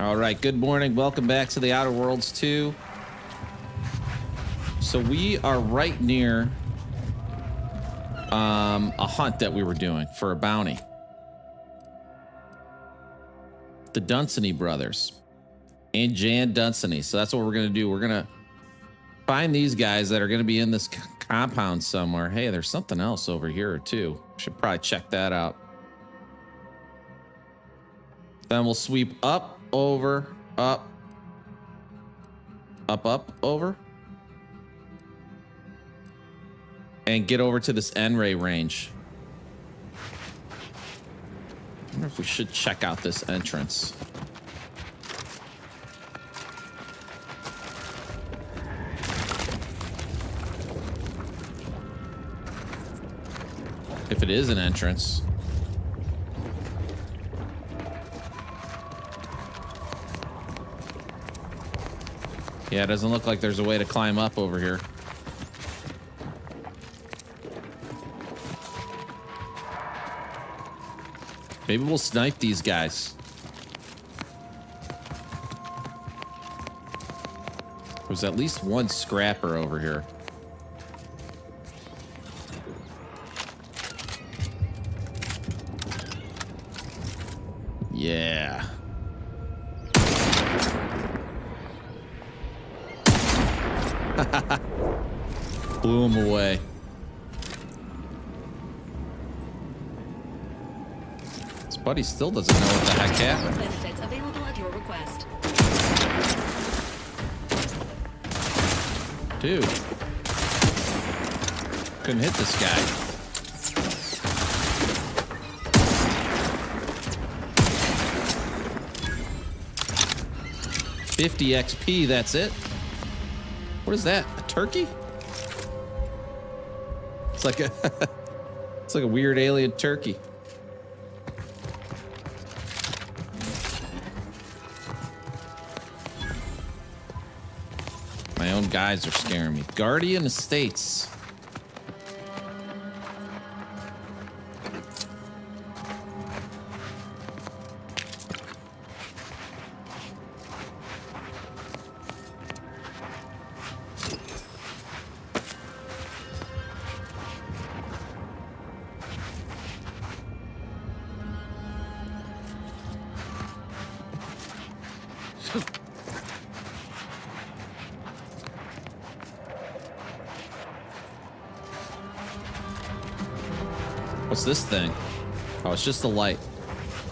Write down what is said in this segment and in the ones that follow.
All right, good morning. Welcome back to the Outer Worlds 2. So we are right near a hunt that we were doing for a bounty. The Dunsany brothers and Jan Dunsany. So that's what we're going to do. We're going to find these guys that are going to be in this compound somewhere. Hey, there's something else over here too. Should probably check that out. Then we'll sweep up, over, up, over. And get over to this N-ray range. I wonder if we should check out this entrance. If it is an entrance. Yeah, it doesn't look like there's a way to climb up over here. Maybe we'll snipe these guys. There's at least one scrapper over here. Yeah. Blew him away. His buddy still doesn't know what the heck happened. Benefits available at your request. Dude. Couldn't hit this guy. $50 XP, that's it. What is that? A turkey? It's like a it's like a weird alien turkey. My own guys are scaring me. Guardian Estates. What's this thing? Oh, it's just a light.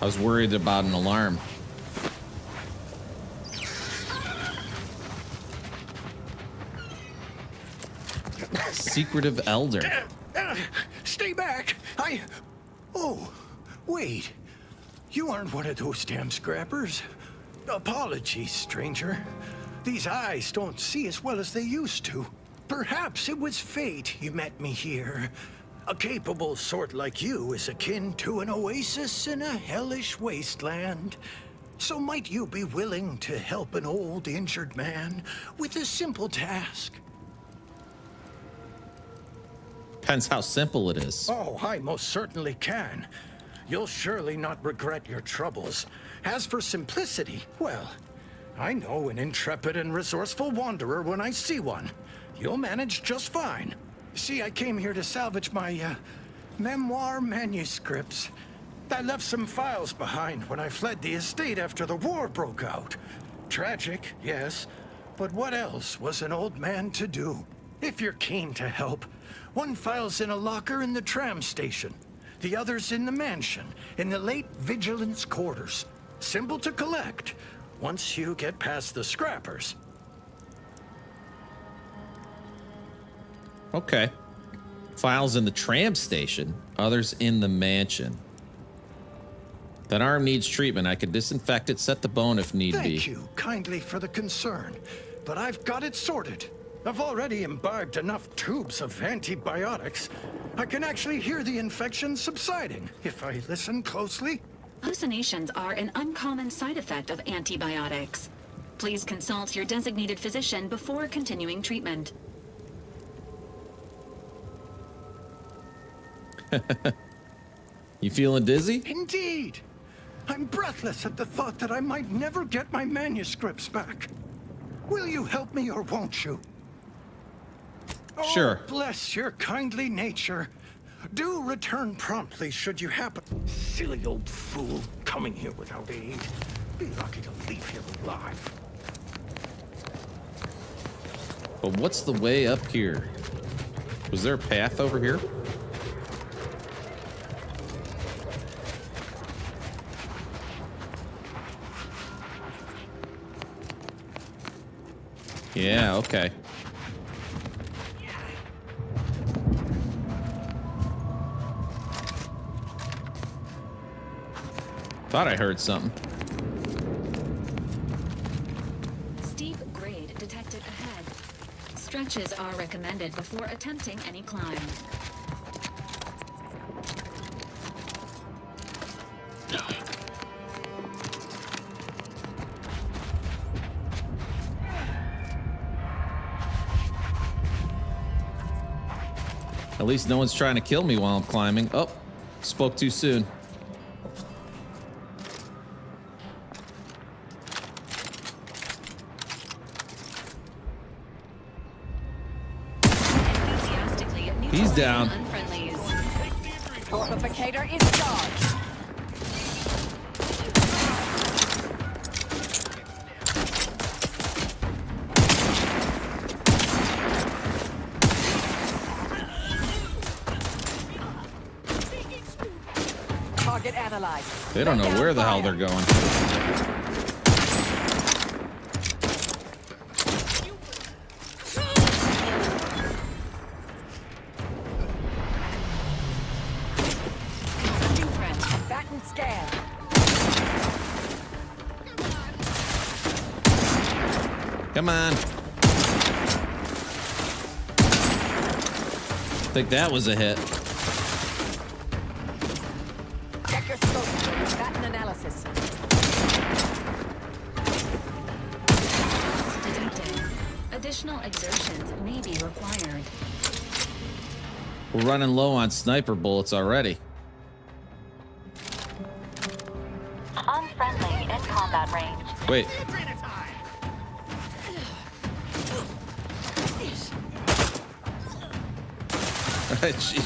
I was worried about an alarm. Secretive Elder. Stay back! Oh, wait. You aren't one of those damn scrappers. Apologies, stranger. These eyes don't see as well as they used to. Perhaps it was fate you met me here. A capable sort like you is akin to an oasis in a hellish wasteland. So might you be willing to help an old injured man with a simple task? Depends how simple it is. Oh, I most certainly can. You'll surely not regret your troubles. As for simplicity, well, I know an intrepid and resourceful wanderer when I see one. You'll manage just fine. See, I came here to salvage my, memoir manuscripts. I left some files behind when I fled the estate after the war broke out. Tragic, yes, but what else was an old man to do? If you're keen to help, one file's in a locker in the tram station. The other's in the mansion, in the late vigilance quarters. Simple to collect, once you get past the scrappers. Okay. Files in the tram station, others in the mansion. That arm needs treatment. I could disinfect it, set the bone if need be. Thank you kindly for the concern, but I've got it sorted. I've already imbibed enough tubes of antibiotics. I can actually hear the infection subsiding if I listen closely. Hallucinations are an uncommon side effect of antibiotics. Please consult your designated physician before continuing treatment. You feeling dizzy? Indeed. I'm breathless at the thought that I might never get my manuscripts back. Will you help me or won't you? Sure. Oh, bless your kindly nature. Do return promptly should you happen. Silly old fool, coming here without aid. Be lucky to leave here alive. But what's the way up here? Was there a path over here? Yeah, okay. Thought I heard something. Steep grade detected ahead. Stretches are recommended before attempting any climb. At least no one's trying to kill me while I'm climbing. Oh, spoke too soon. He's down. Fortificator is charged. Target analyzed. They don't know where the hell they're going. Come on. I think that was a hit. Check your scope. Batten analysis. Detected. Additional exertions may be required. We're running low on sniper bullets already. Unfriendly in combat range. Wait.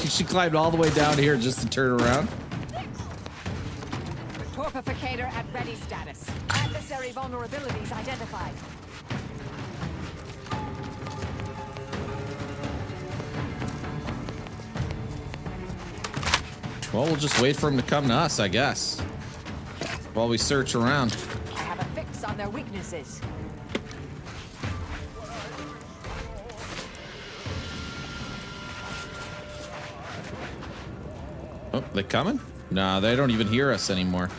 she climbed all the way down here just to turn around. Torpificator at ready status. Adversary vulnerabilities identified. Well, we'll just wait for him to come to us, I guess. While we search around. I have a fix on their weaknesses. Oh, they coming? Nah, they don't even hear us anymore.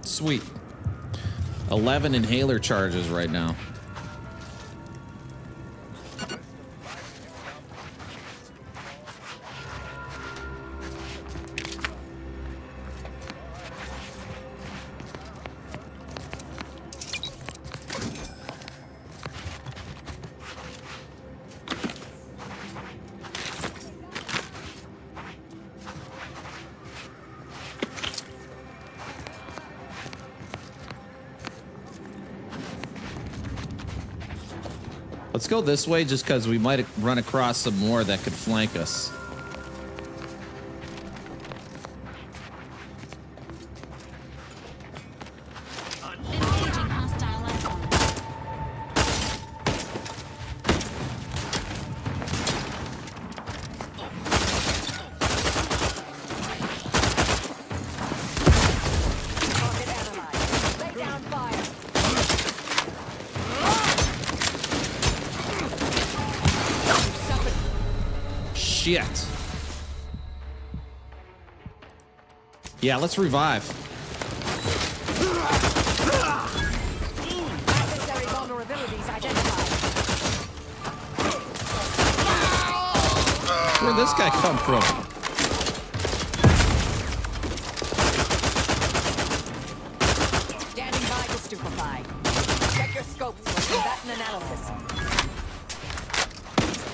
Sweet. 11 inhaler charges right now. Let's go this way just because we might run across some more that could flank us. Engaging hostile life form. Target analyzed. Lay down fire. Shit. Yeah, let's revive. Adversary vulnerabilities identified. Where'd this guy come from? stupefy. Check your scopes for combatant analysis.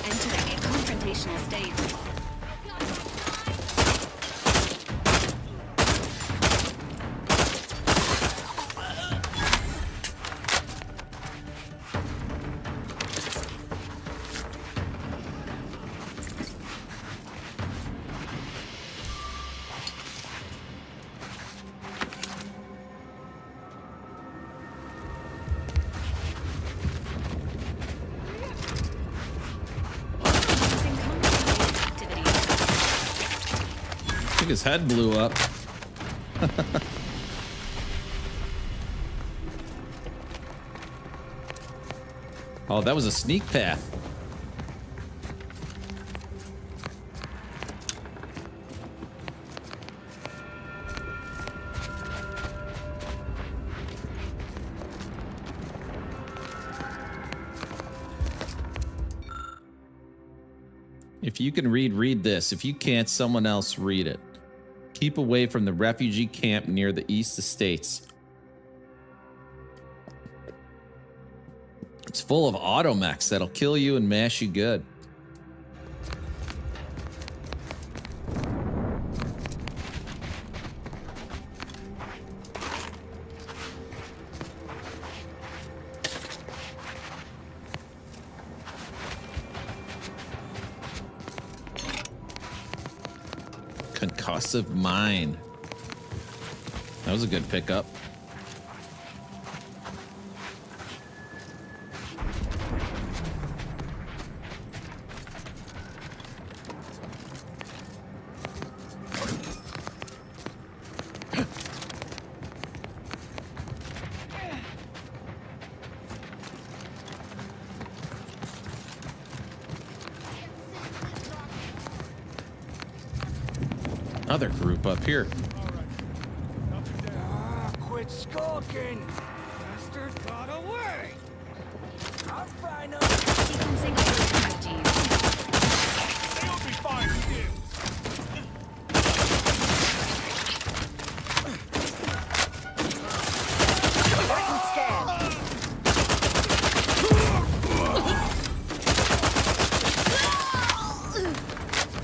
Entering a confrontational state. His head blew up. Oh, that was a sneak path. If you can read this. If you can't, someone else read it. Keep away from the refugee camp near the East Estates. It's full of automechs that'll kill you and mash you good. Concussive mine. That was a good pickup. Another group up here. Quit skulking! Bastard got away! I'll find out. Sequencing strategies. They'll be fine with you!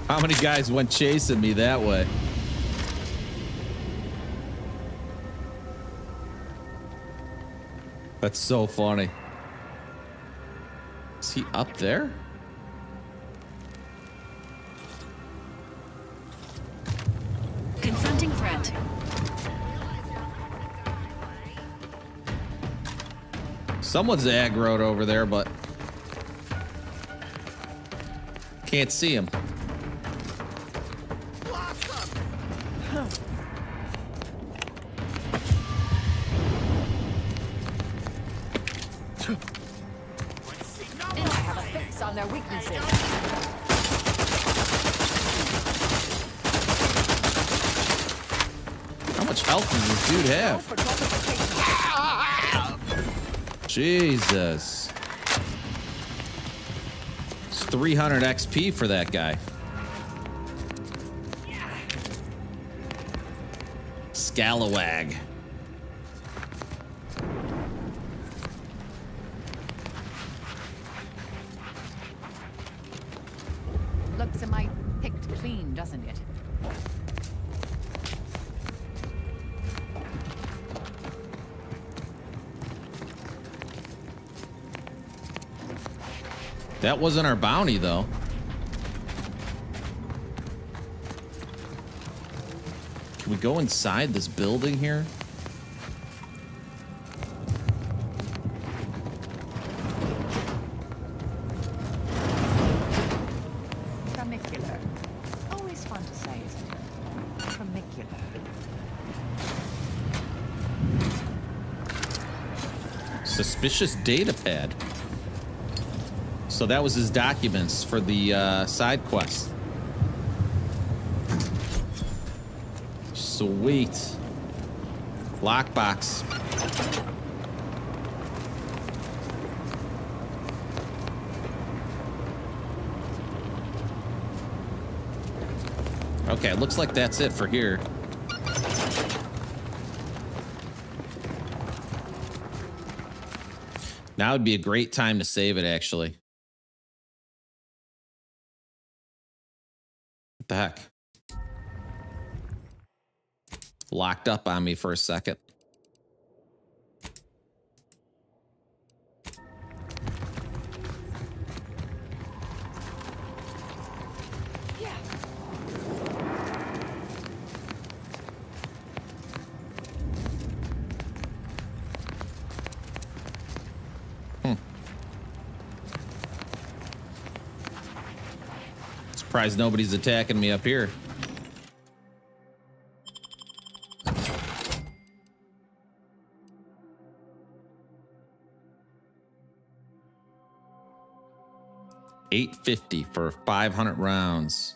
How many guys went chasing me that way? That's so funny. Is he up there? Confronting threat. Someone's aggroed over there, but can't see him. I have a fix on their weaknesses. How much health does this dude have? For multiplication. Jesus. It's 300 XP for that guy. Scalawag. Looks a mite picked clean, doesn't it? That wasn't our bounty, though. Can we go inside this building here? Tramicular. Always fun to say, isn't it? Tramicular. Suspicious data pad. So that was his documents for the side quest. Sweet. Lockbox. Okay, looks like that's it for here. Now would be a great time to save it, actually. What the heck? Locked up on me for a second. Surprised nobody's attacking me up here. $850 for 500 rounds.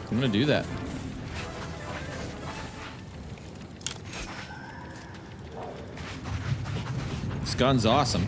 I'm gonna do that. This gun's awesome.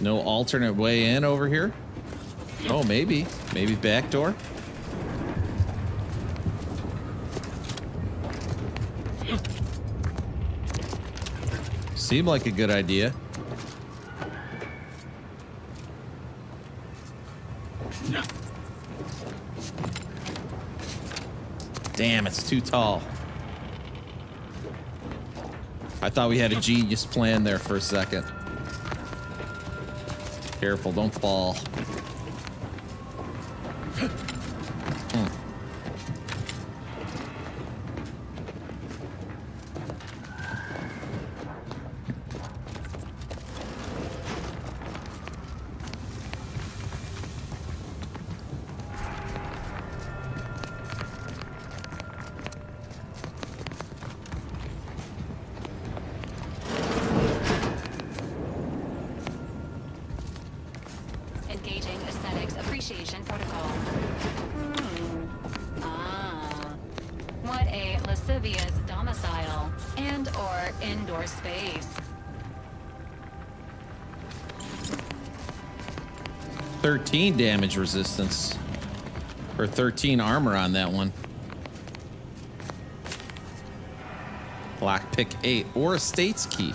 No alternate way in over here? Oh, maybe. Maybe back door? Seemed like a good idea. Damn, it's too tall. I thought we had a genius plan there for a second. Careful, don't fall. Engaging aesthetics appreciation protocol. What a lascivious domicile and or indoor space. 13 damage resistance. Or 13 armor on that one. Lockpick 8 or a states key.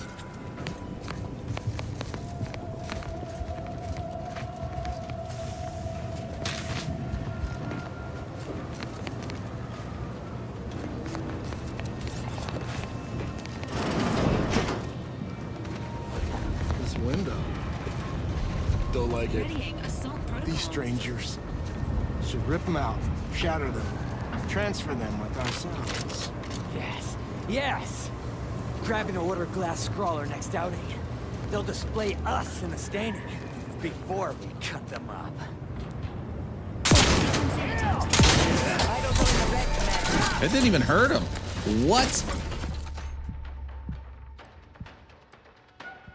This window. Don't like it. Readying assault protocol. These strangers. Should rip them out, shatter them, transfer them with ourselves. Yes, yes! Grabbing a water glass scrawler next outing. They'll display us in the staining before we cut them up. It didn't even hurt him. What?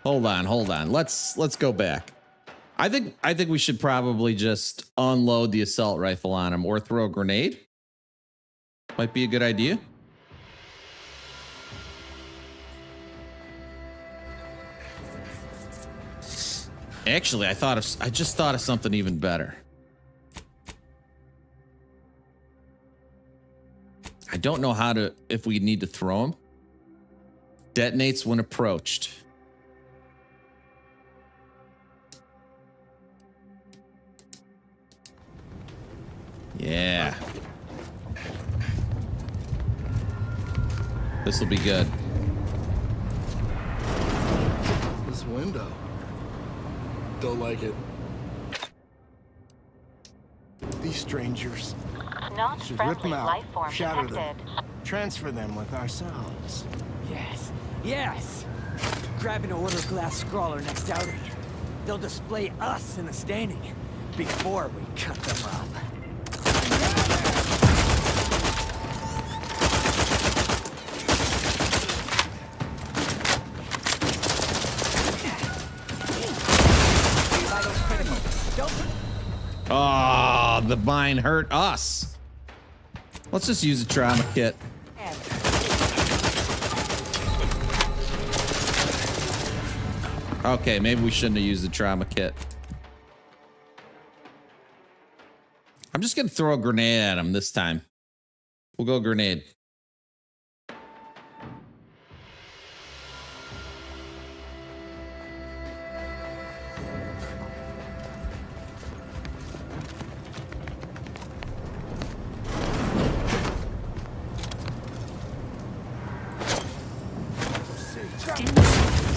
Hold on. Let's go back. I think we should probably just unload the assault rifle on him or throw a grenade. Might be a good idea. Actually, I just thought of something even better. I don't know if we need to throw him. Detonates when approached. Yeah. This will be good. This window. don't like it. These strangers. Not Should rip them friendly out, life form shatter detected. them, transfer them with ourselves. Yes, yes! Grab an order glass scrawler next outing. They'll display us in the standing before we cut them up. Oh, the mine hurt us. Let's just use a trauma kit. Okay, maybe we shouldn't have used the trauma kit. I'm just gonna throw a grenade at him this time. We'll go grenade. Standing by.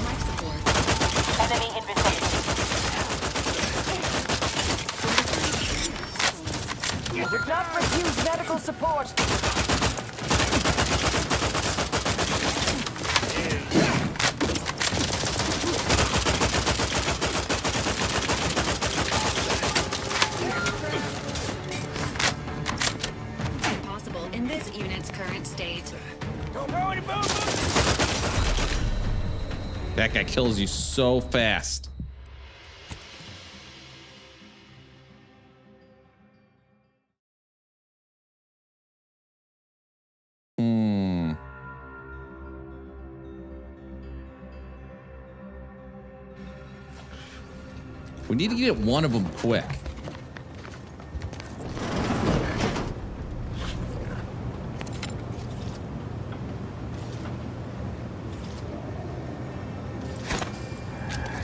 Life support. Enemy in vicinity. Do not refuse medical support. Impossible in this unit's current state. Don't go any further. That guy kills you so fast. We need to get one of them quick.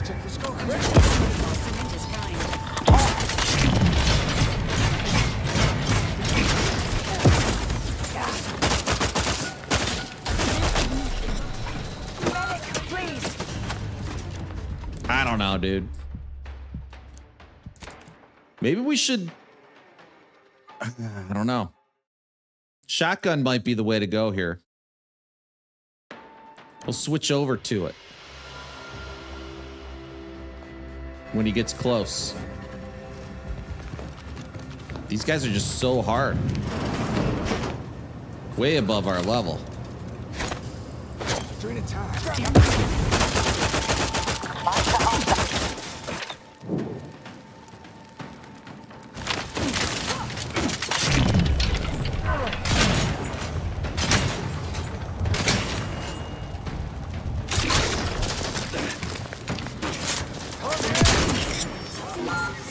Check the scope. Cement is primed. Medic, please. I don't know, dude. Maybe we should... I don't know. Shotgun might be the way to go here. We'll switch over to it when he gets close. These guys are just so hard. Way above our level. During the time.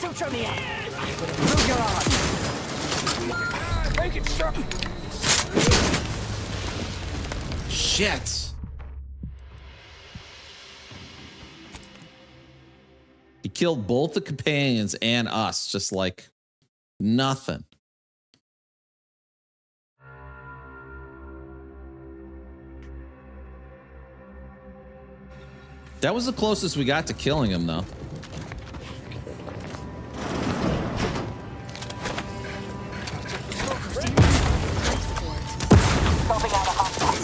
Suture me up. Move your arm. Make it stop. Shit. He killed both the companions and us, just like nothing. That was the closest we got to killing him, though. Life support. Scoping out a hostile.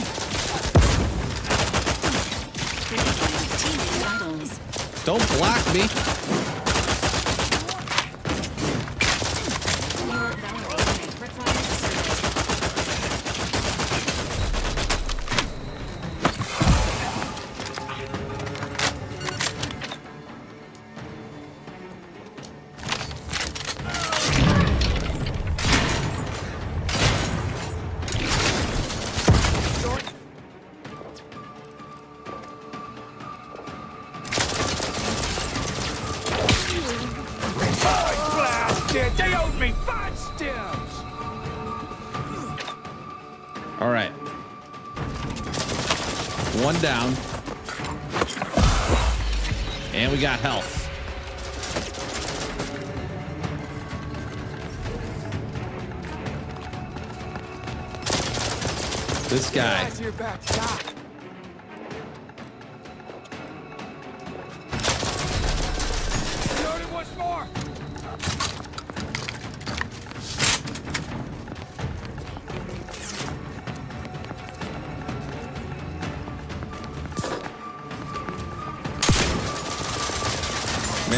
Teaming vitals. Don't block me. Your validation requires service. Blasted! They owed me 5 stems! All right. One down. And we got health. This guy. Guys, your back. Stop.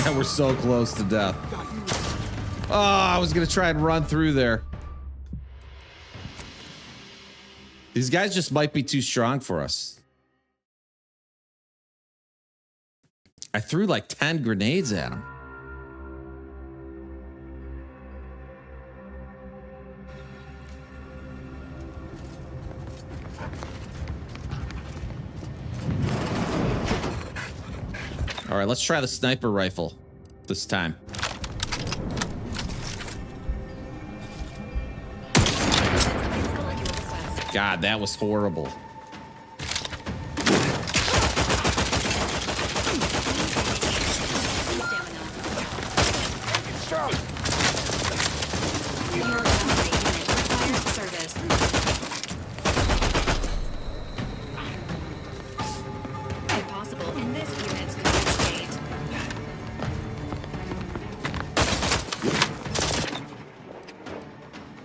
Man, we're so close to death. Oh, I was gonna try and run through there. These guys just might be too strong for us. I threw like 10 grenades at them. All right, let's try the sniper rifle this time. God, that was horrible. Impossible in this unit's current state.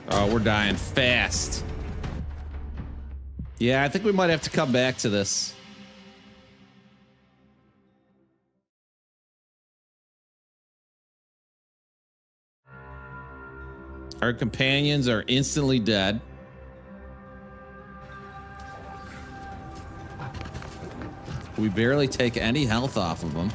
Oh, we're dying fast. Yeah, I think we might have to come back to this. Our companions are instantly dead. We barely take any health off of them.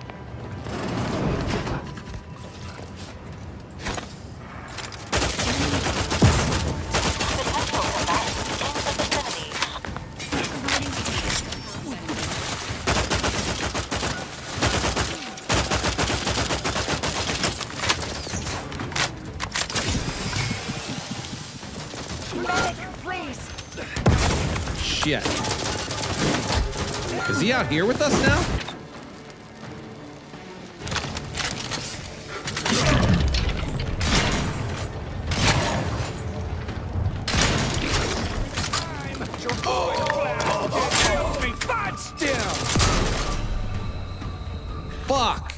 Shit. Is he out here with us now? Fuck.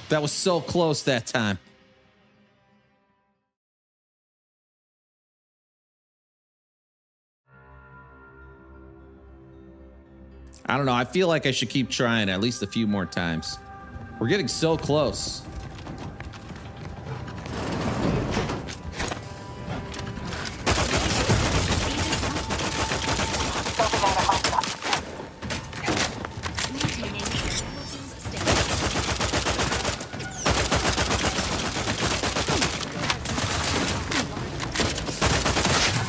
That was so close that time. I don't know. I feel like I should keep trying at least a few more times. We're getting so close.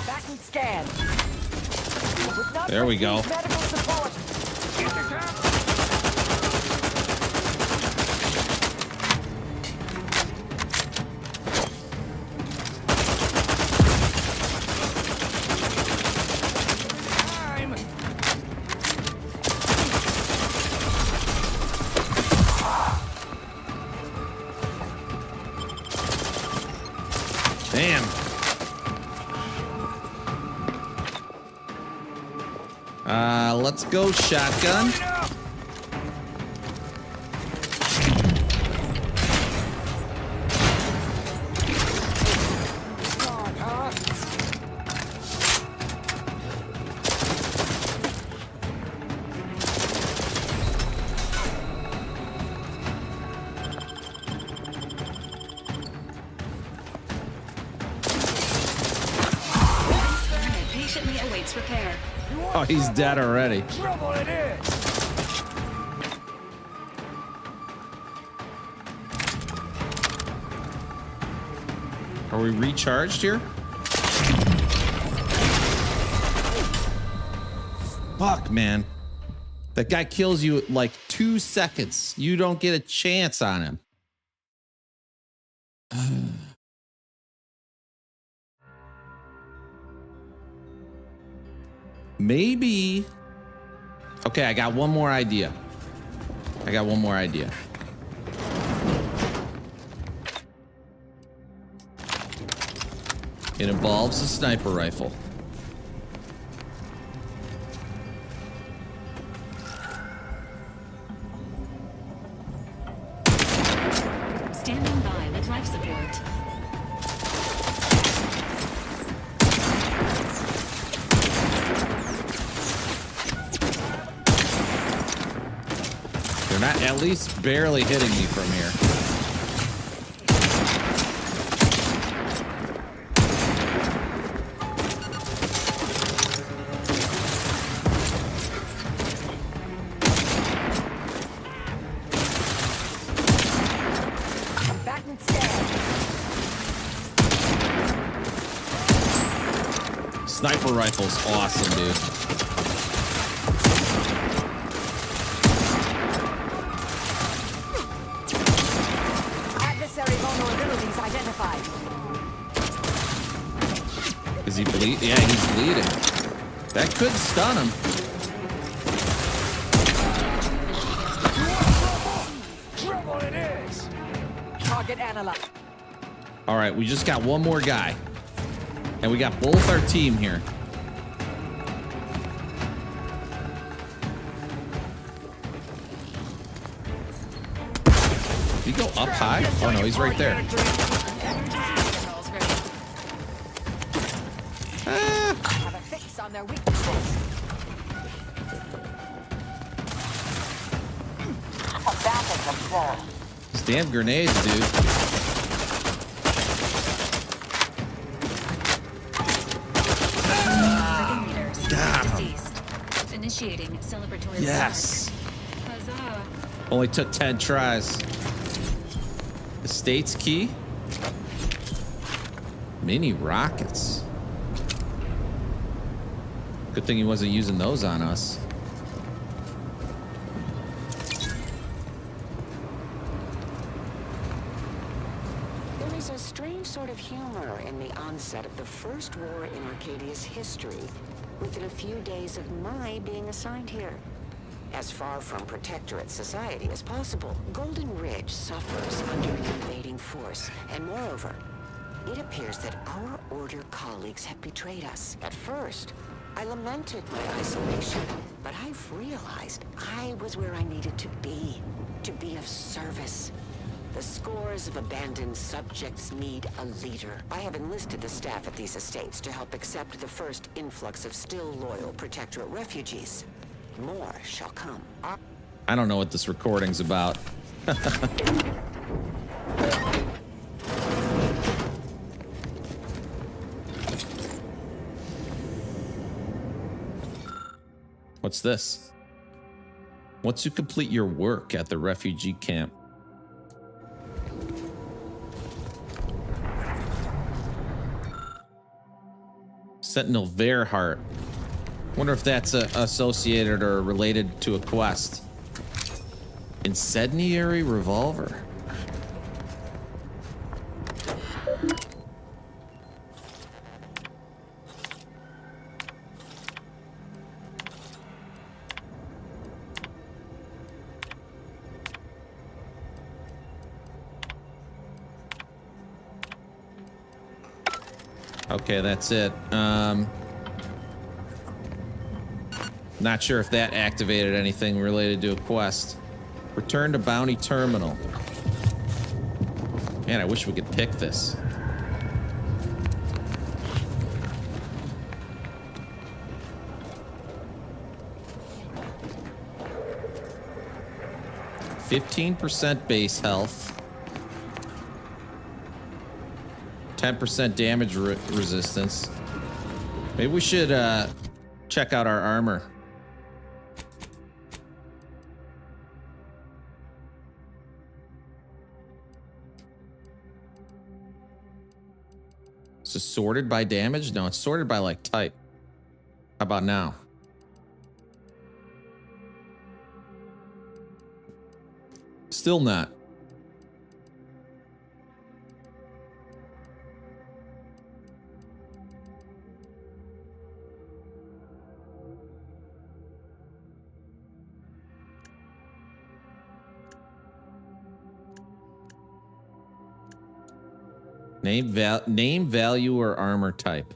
Back and scan. There we go. Medical support. Damn. Let's go shotgun. Patiently awaits repair. Oh, he's dead already. Trouble it is. Are we recharged here? Fuck, man. That guy kills you in like 2 seconds. You don't get a chance on him. Maybe. Okay, I got one more idea. It involves a sniper rifle. Standing by with life support. They're at least barely hitting me from here. Batten stand. Sniper rifle's awesome, dude. Adversary vulnerabilities identified. Is he bleed? Yeah, he's bleeding. That could stun him. Trouble it is. Target analyzed. All right, we just got one more guy. And we got both our team here. Did he go up high? Oh no, he's right there. Have a fix on their weaknesses. Advantage observed. These damn grenades, dude. Initiating celebratory. Yes. Huzzah. Only took 10 tries. Estates key. Mini rockets. Good thing he wasn't using those on us. There is a strange sort of humor in the onset of the first war in Arcadia's history, within a few days of my being assigned here. As far from protectorate society as possible, Golden Ridge suffers under an invading force, and moreover, it appears that our Order colleagues have betrayed us. At first, I lamented my isolation, but I've realized I was where I needed to be of service. The scores of abandoned subjects need a leader. I have enlisted the staff at these estates to help accept the first influx of still loyal Protectorate refugees. More shall come. I don't know what this recording's about. What's this? Once you complete your work at the refugee camp. Sentinel Verhart. Wonder if that's associated or related to a quest. Incendiary revolver. Okay, that's it. Not sure if that activated anything related to a quest. Return to Bounty Terminal. Man, I wish we could pick this. %15 base health. 10% damage resistance. Maybe we should check out our armor. Is it sorted by damage? No, it's sorted by like type. How about now? Still not. Name, value, or armor type.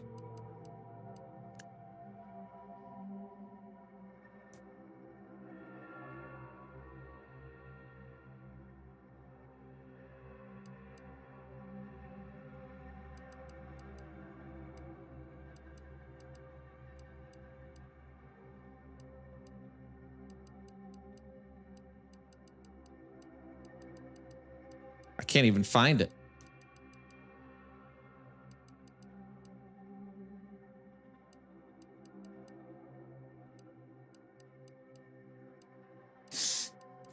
I can't even find it.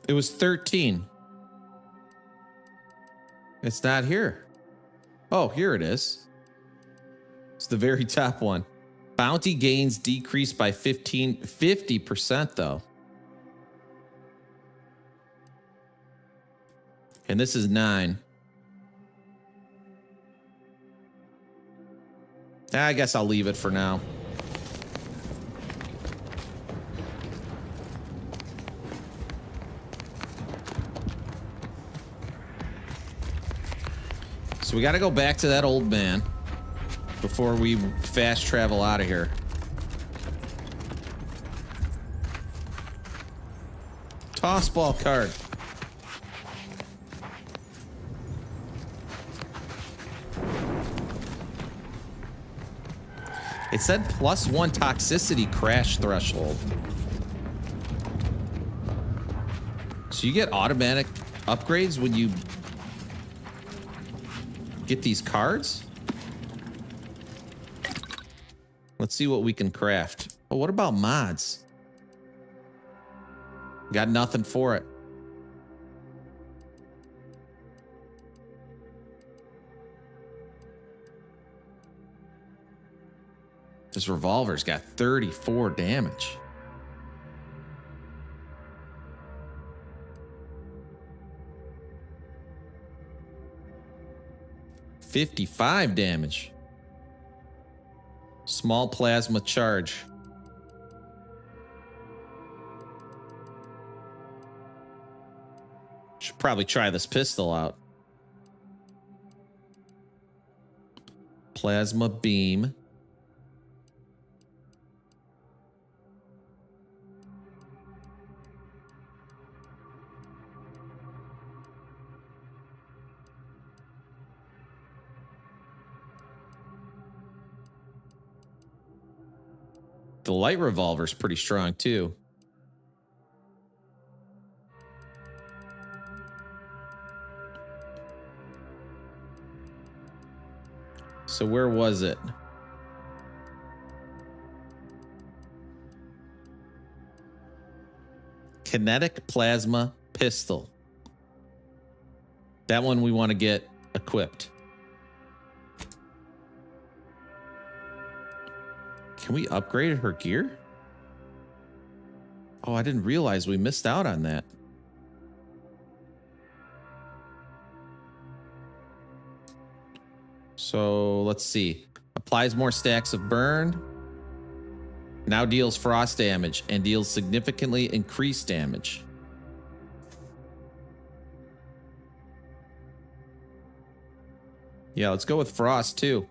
It was 13. It's not here. Oh, here it is. It's the very top one. Bounty gains decreased by 50% though. And this is 9. I guess I'll leave it for now. So we got to go back to that old man before we fast travel out of here. Toss ball card. It said +1 toxicity crash threshold. So you get automatic upgrades when you get these cards? Let's see what we can craft. Oh, what about mods? Got nothing for it. This revolver's got 34 damage. $55 damage. Small plasma charge. Should probably try this pistol out. Plasma beam. The light revolver's pretty strong too. So where was it? Kinetic plasma pistol. That one we want to get equipped. Can we upgrade her gear? Oh, I didn't realize we missed out on that. So let's see. Applies more stacks of burn. Now deals frost damage and deals significantly increased damage. Yeah, let's go with frost too.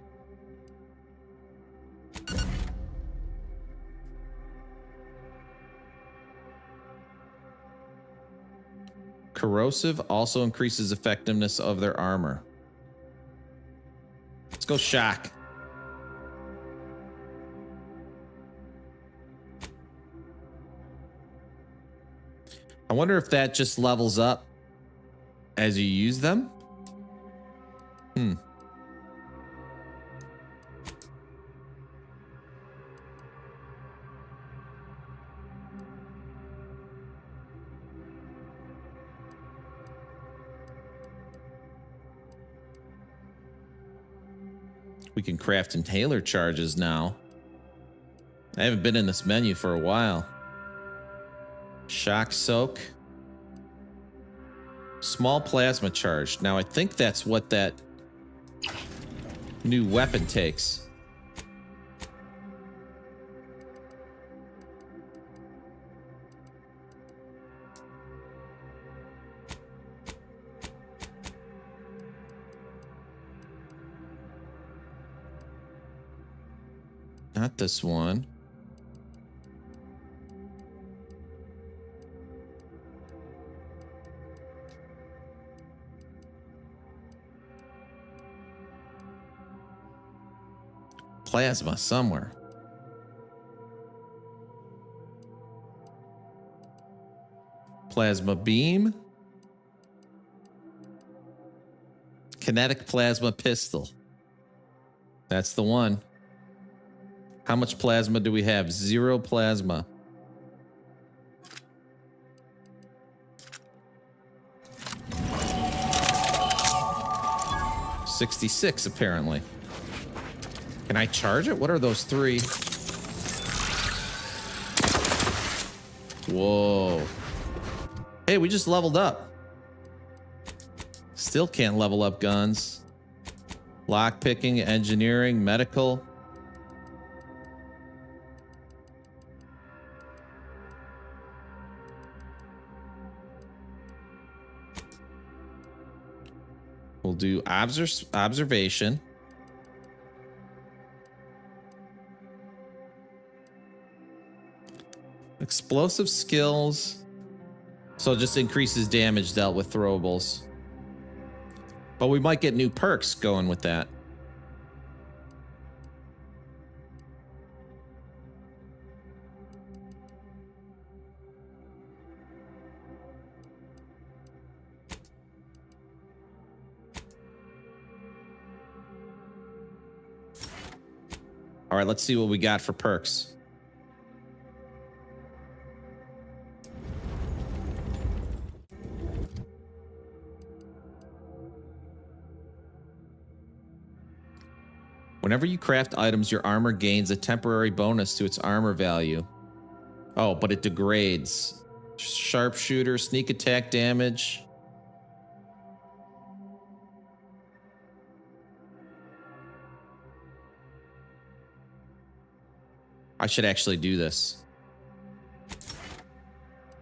Corrosive also increases effectiveness of their armor. Let's go shock. I wonder if that just levels up as you use them. We can craft inhaler charges now. I haven't been in this menu for a while. Shock soak. Small plasma charge. Now I think that's what that new weapon takes. Not this one. Plasma somewhere. Plasma beam. Kinetic plasma pistol. That's the one. How much plasma do we have? 0 plasma. $66 apparently. Can I charge it? What are those 3? Whoa. Hey, we just leveled up. Still can't level up guns. Lockpicking, engineering, medical. We'll do observation. Explosive skills. So it just increases damage dealt with throwables. But we might get new perks going with that. All right, let's see what we got for perks. Whenever you craft items, your armor gains a temporary bonus to its armor value. Oh, but it degrades. Sharpshooter, sneak attack damage. I should actually do this.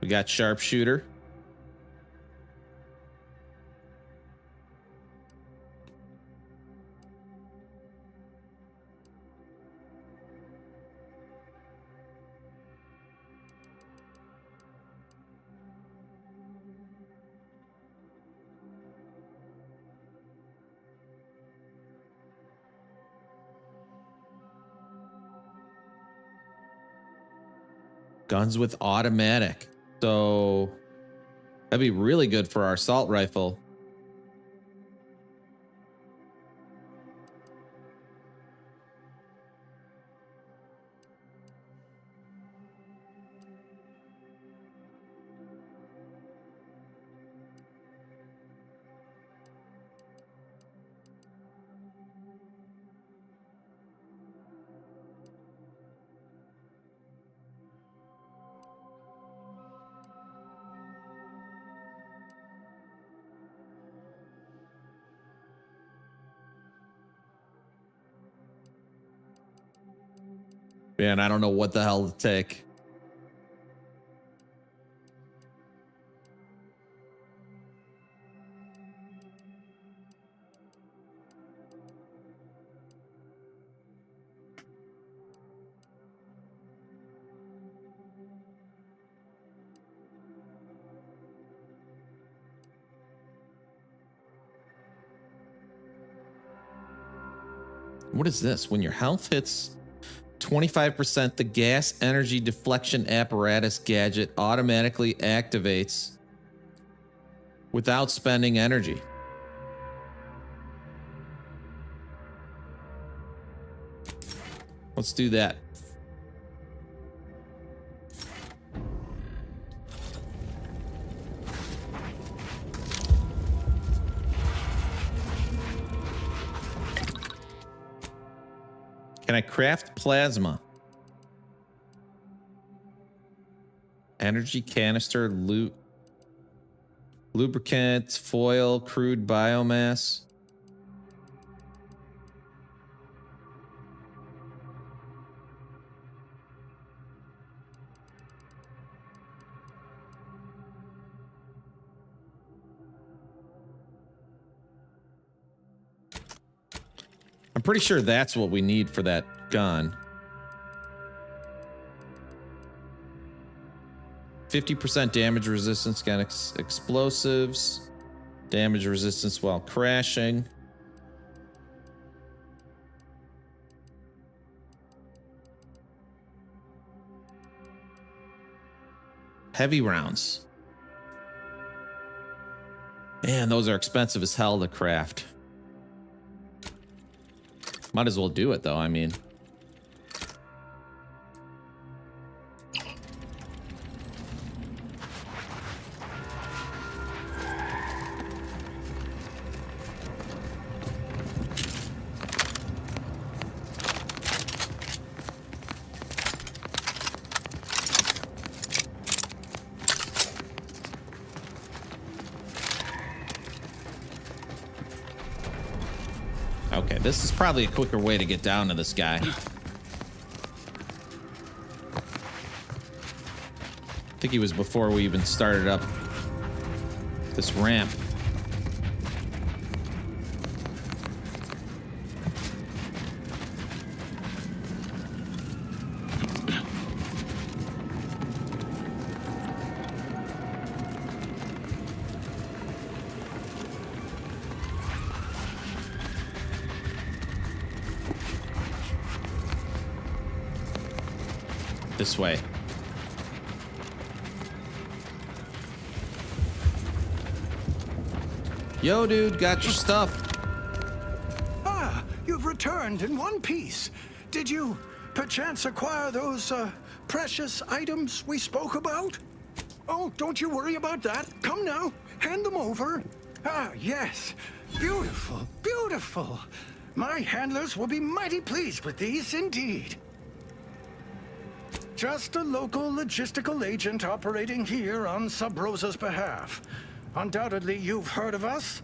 We got sharpshooter. Guns with automatic. So that'd be really good for our assault rifle. Man, I don't know what the hell to take. What is this? When your health hits 25%, the gas energy deflection apparatus gadget automatically activates without spending energy. Let's do that. Can I craft plasma? Energy canister, lubricant, foil, crude biomass. I'm pretty sure that's what we need for that gun. 50% damage resistance against explosives. Damage resistance while crashing. Heavy rounds. Man, those are expensive as hell to craft. Might as well do it, though. I mean... Okay, this is probably a quicker way to get down to this guy. I think he was before we even started up this ramp. This way. Yo, dude, got your stuff. Ah, you've returned in one piece. Did you, perchance, acquire those, precious items we spoke about? Oh, don't you worry about that. Come now, hand them over. Ah, yes. Beautiful, beautiful. My handlers will be mighty pleased with these, indeed. Just a local logistical agent operating here on Sub Rosa's behalf. Undoubtedly, you've heard of us.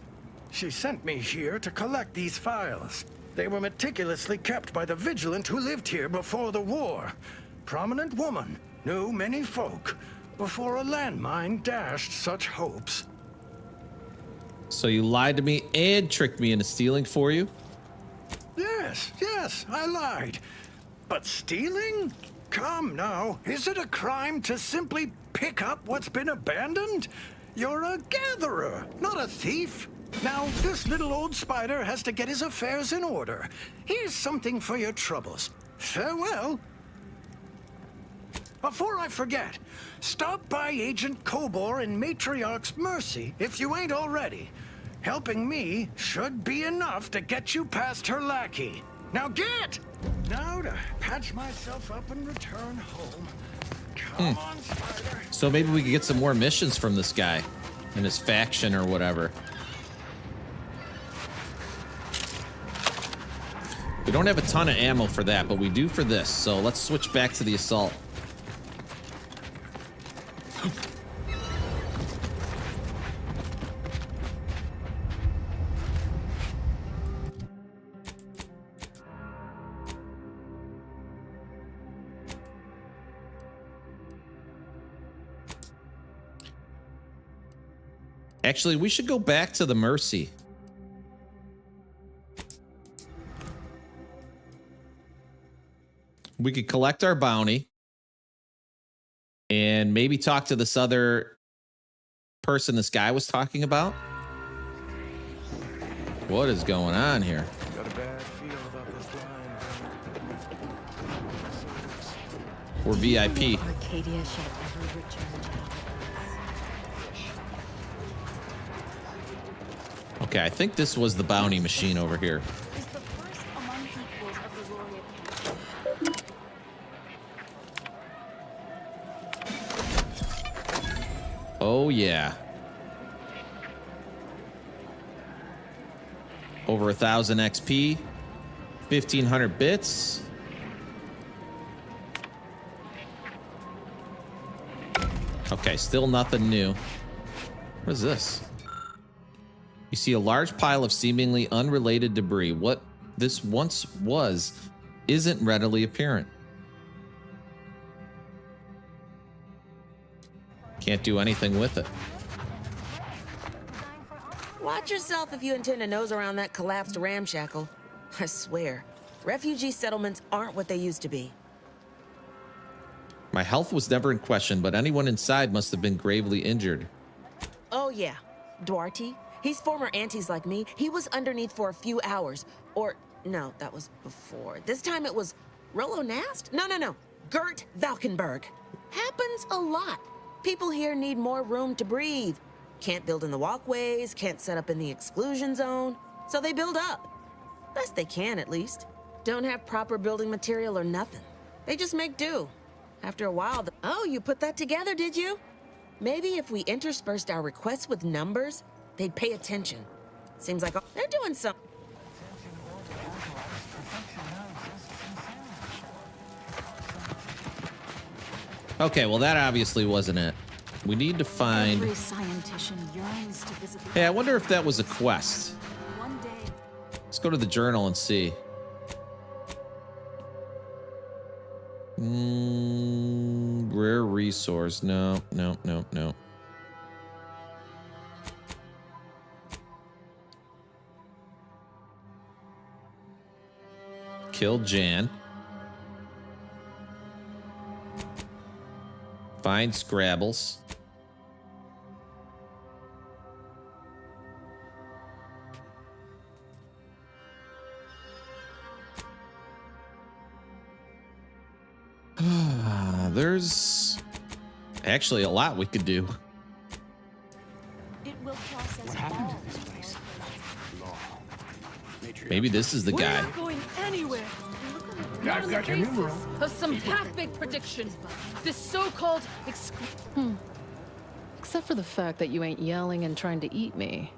She sent me here to collect these files. They were meticulously kept by the vigilant who lived here before the war. Prominent woman, knew many folk, before a landmine dashed such hopes. So you lied to me and tricked me into stealing for you? Yes, yes, I lied. But stealing? Come now, is it a crime to simply pick up what's been abandoned? You're a gatherer, not a thief. Now, this little old spider has to get his affairs in order. Here's something for your troubles. Farewell. Before I forget, stop by Agent Kobor in Matriarch's Mercy if you ain't already. Helping me should be enough to get you past her lackey. Now get! Now to patch myself up and return home. Come on, spider. So maybe we could get some more missions from this guy and his faction or whatever. We don't have a ton of ammo for that, but we do for this. So let's switch back to the assault. Actually, we should go back to the Mercy. We could collect our bounty and maybe talk to this other person this guy was talking about. What is going on here? Got a bad feel about this line. We're VIP. Arcadia shall ever return to Okay, I think this was the bounty machine over here. Is the first among equals of the Laureate Council. Oh, yeah. Over 1,000 XP, 1,500 bits. Okay, still nothing new. What is this? You see a large pile of seemingly unrelated debris. What this once was isn't readily apparent. Can't do anything with it. Watch yourself if you intend to nose around that collapsed ramshackle. I swear, refugee settlements aren't what they used to be. My health was never in question, but anyone inside must have been gravely injured. Oh yeah, Duarte. He's former aunties like me. He was underneath for a few hours. Or, no, that was before. This time it was Rollo Nast? No. Gert Valkenburg. Happens a lot. People here need more room to breathe. Can't build in the walkways, can't set up in the exclusion zone. So they build up. Best they can, at least. Don't have proper building material or nothing. They just make do. After a while, oh, you put that together, did you? Maybe if we interspersed our requests with numbers, they'd pay attention. Seems like they're doing something. Okay, well that obviously wasn't it. We need to find... Every scientician yearns to visit the... Hey, I wonder if that was a quest. One day... Let's go to the journal and see. Rare resource. No. Kill Jan. Find Scrabbles. There's actually a lot we could do. It will process What happened to this place? Law. Maybe this is the We're guy. not going anywhere. I've got your numeral. Of some half-baked prediction. This so-called Except for the fact that you ain't yelling and trying to eat me.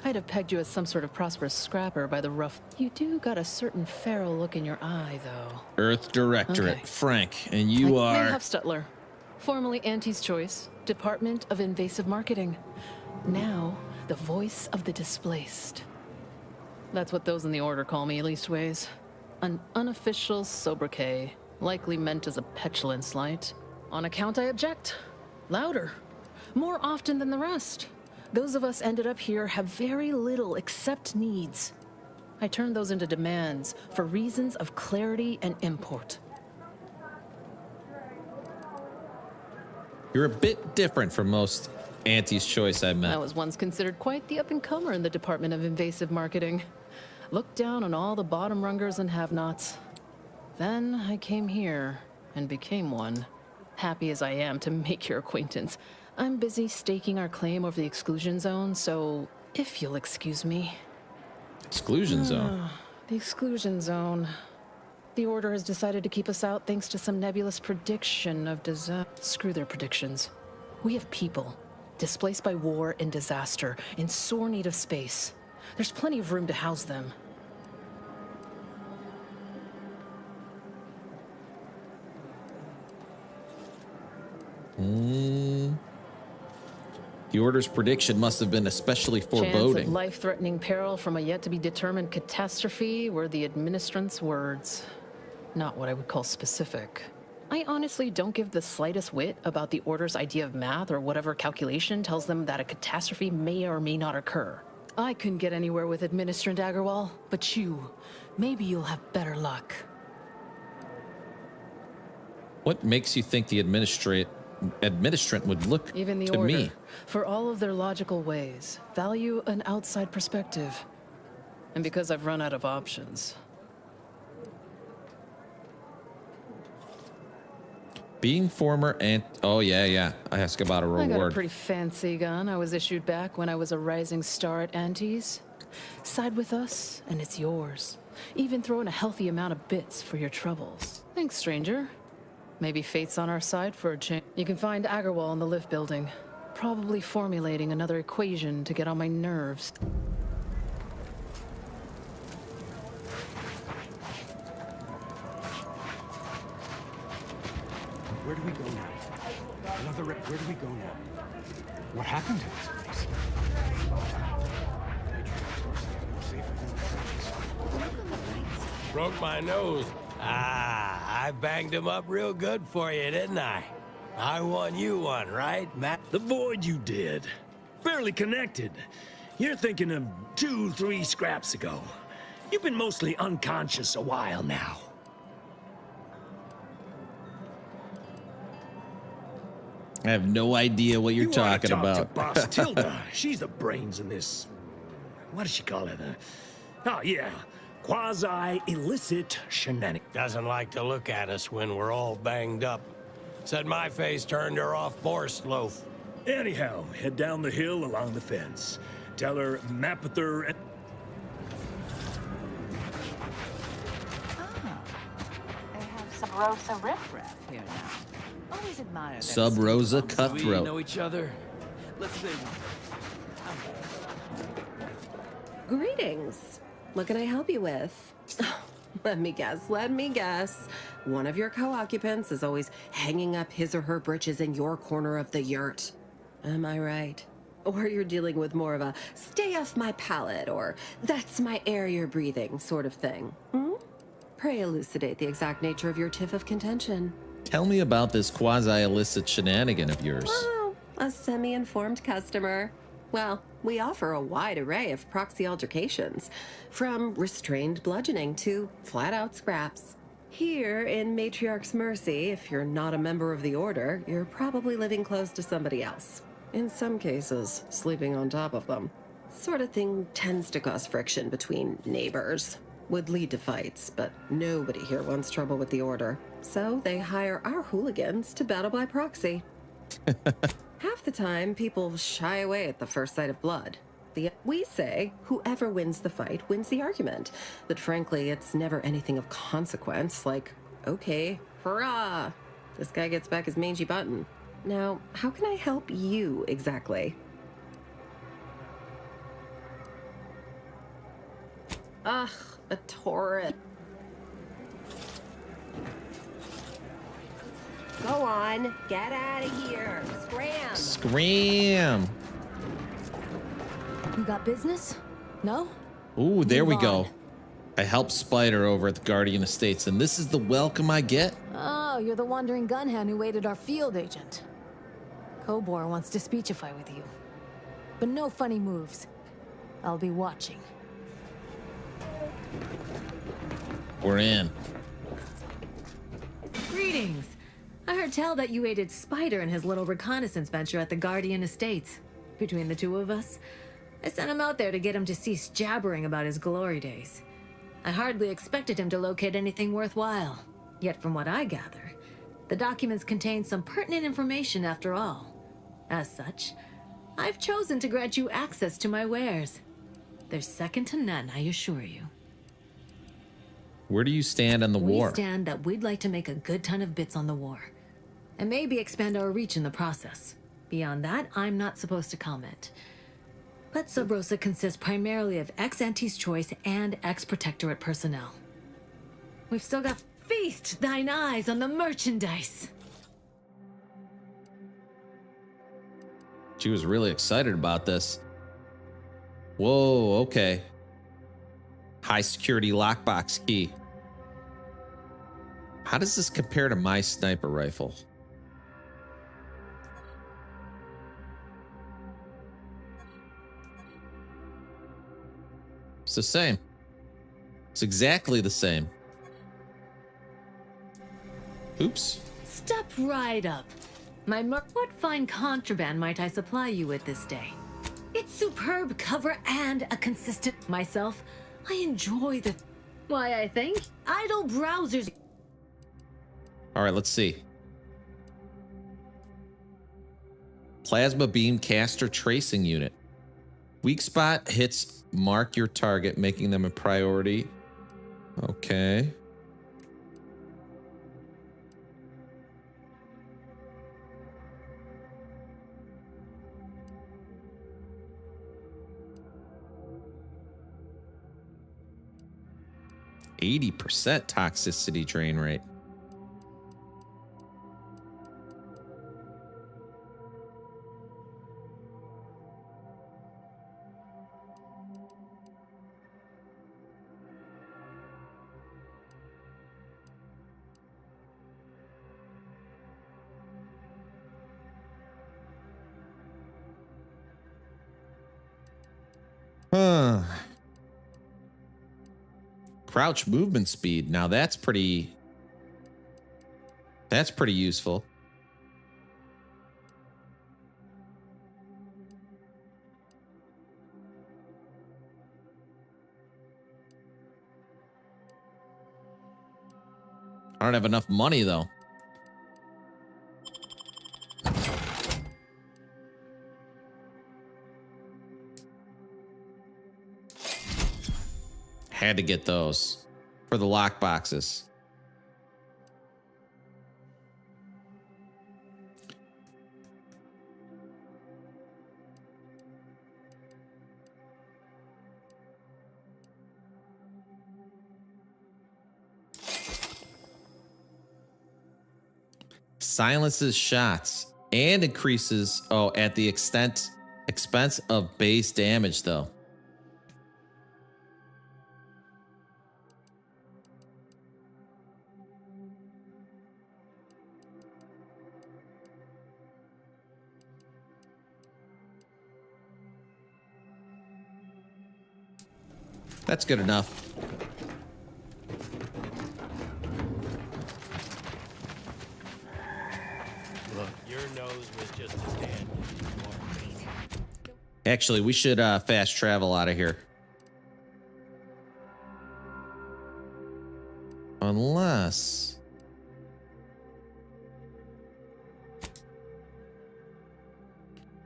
I'd have pegged you as some sort of prosperous scrapper by the rough... You do got a certain feral look in your eye, though. Earth Directorate, Okay. Frank, and you are... Mayhap Stutler, formerly Auntie's Choice, Department of Invasive Marketing. Now, the voice of the displaced. That's what those in the Order call me, leastways. An unofficial sobriquet, likely meant as a petulant slight. On account I object. Louder. More often than the rest. Those of us ended up here have very little except needs. I turned those into demands for reasons of clarity and import. You're a bit different from most Auntie's Choice I've met. I was once considered quite the up-and-comer in the Department of Invasive Marketing. Looked down on all the bottom rungers and have-nots. Then I came here and became one. Happy as I am to make your acquaintance, I'm busy staking our claim over the exclusion zone, so if you'll excuse me. Exclusion zone. The exclusion zone. The Order has decided to keep us out thanks to some nebulous prediction of disaster. Screw their predictions. We have people displaced by war and disaster in sore need of space. There's plenty of room to house them. The Order's prediction must have been especially Chance of foreboding. life-threatening peril from a yet-to-be-determined catastrophe were the administrant's words. Not what I would call specific. I honestly don't give the slightest whit about the Order's idea of math or whatever calculation tells them that a catastrophe may or may not occur. I couldn't get anywhere with Administrant Agarwal, but maybe you'll have better luck. What makes you think the administrant would look Even the to Order, me? for all of their logical ways, value an outside perspective. And because I've run out of options. Being former oh yeah. I ask about a I got a reward. pretty fancy gun I was issued back when I was a rising star at Auntie's. Side with us, and it's yours. Even throw in a healthy amount of bits for your troubles. Thanks, stranger. Maybe fate's on our side for a change. You can find Agarwal in the lift building. Probably formulating another equation to get on my nerves. Where do we go now? Where do we go now? What happened to this place? Broke my nose. I banged him up real good for you, didn't I? I won you one, right, Matt? The void you did. Barely connected. You're thinking of 2-3 scraps ago. You've been mostly unconscious a while now. I have no idea what you're talking talk about. To Boss Tilda. She's the brains in this. What does she call it? Oh yeah, quasi-illicit shenanigans. Doesn't like to look at us when we're all banged up. Said my face turned her off Borscht loaf. Anyhow, head down the hill along the fence. Tell her Mapother and... Rosa riffraff here now. Always admired that. Sub Rosa Do we Cutthroat. know each other? Let's say Greetings. What can I help you with? Let me guess. One of your co-occupants is always hanging up his or her britches in your corner of the yurt. Am I right? Or you're dealing with more of a stay off my palate or that's my air you're breathing sort of thing. Hmm? Pray elucidate the exact nature of your tiff of contention. Tell me about this quasi-illicit shenanigan of yours. Oh, a semi-informed customer. Well, we offer a wide array of proxy altercations, from restrained bludgeoning to flat-out scraps. Here in Matriarch's Mercy, if you're not a member of the Order, you're probably living close to somebody else. In some cases, sleeping on top of them. Sort of thing tends to cause friction between neighbors. Would lead to fights, but nobody here wants trouble with the Order. So they hire our hooligans to battle by proxy. Half the time, people shy away at the first sight of blood. We say whoever wins the fight wins the argument. But frankly, it's never anything of consequence, like, okay, hurrah, this guy gets back his mangy button. Now, how can I help you exactly? Ugh, a tourist. Go on, get out of here. Scram. Scram. You got business? No? Ooh, there we Move go. on. I helped Spider over at the Guardian Estates, and this is the welcome I get? Oh, you're the wandering gunhound who aided our field agent. Kobor wants to speechify with you. But no funny moves. I'll be watching. We're in. Greetings. I heard tell that you aided Spider in his little reconnaissance venture at the Guardian Estates. Between the two of us, I sent him out there to get him to cease jabbering about his glory days. I hardly expected him to locate anything worthwhile. Yet from what I gather, the documents contain some pertinent information after all. As such, I've chosen to grant you access to my wares. They're second to none, I assure you. Where do you stand on the war? We stand that we'd like to make a good ton of bits on the war. And maybe expand our reach in the process. Beyond that, I'm not supposed to comment. But Sub Rosa consists primarily of ex-Anti's Choice and ex-Protectorate personnel. We've still got feast thine eyes on the merchandise. She was really excited about this. Whoa, okay. High security lockbox key. How does this compare to my sniper rifle? It's the same. It's exactly the same. Oops. Step right up. What fine contraband might I supply you with this day? It's superb cover and a consistent... Myself, I enjoy the... Why, I think idle browsers... All right, let's see. Plasma beam caster tracing unit. Weak spot hits mark your target, making them a priority. Okay. %80 toxicity drain rate. Huh. Crouch movement speed. Now that's pretty useful. I don't have enough money though. Had to get those for the lock boxes. Silences shots and increases, at the expense of base damage, though. That's good enough. Look, your nose was just a stand. Actually, we should fast travel out of here. Unless...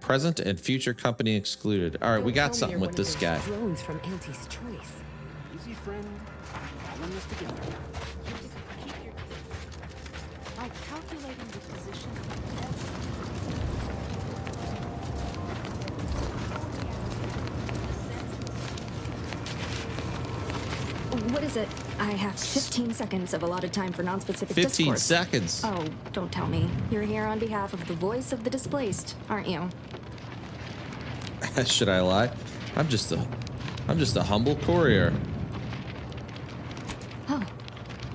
present and future company excluded. All right, we got something with this guy. Drones from Auntie's choice. Easy, friend. All in this together. By calculating the position What is it? I have 15 seconds of allotted time for non-specific 15 discourse. seconds. Oh, don't tell me. You're here on behalf of the voice of the displaced, aren't you? Should I lie? I'm just a humble courier. Oh,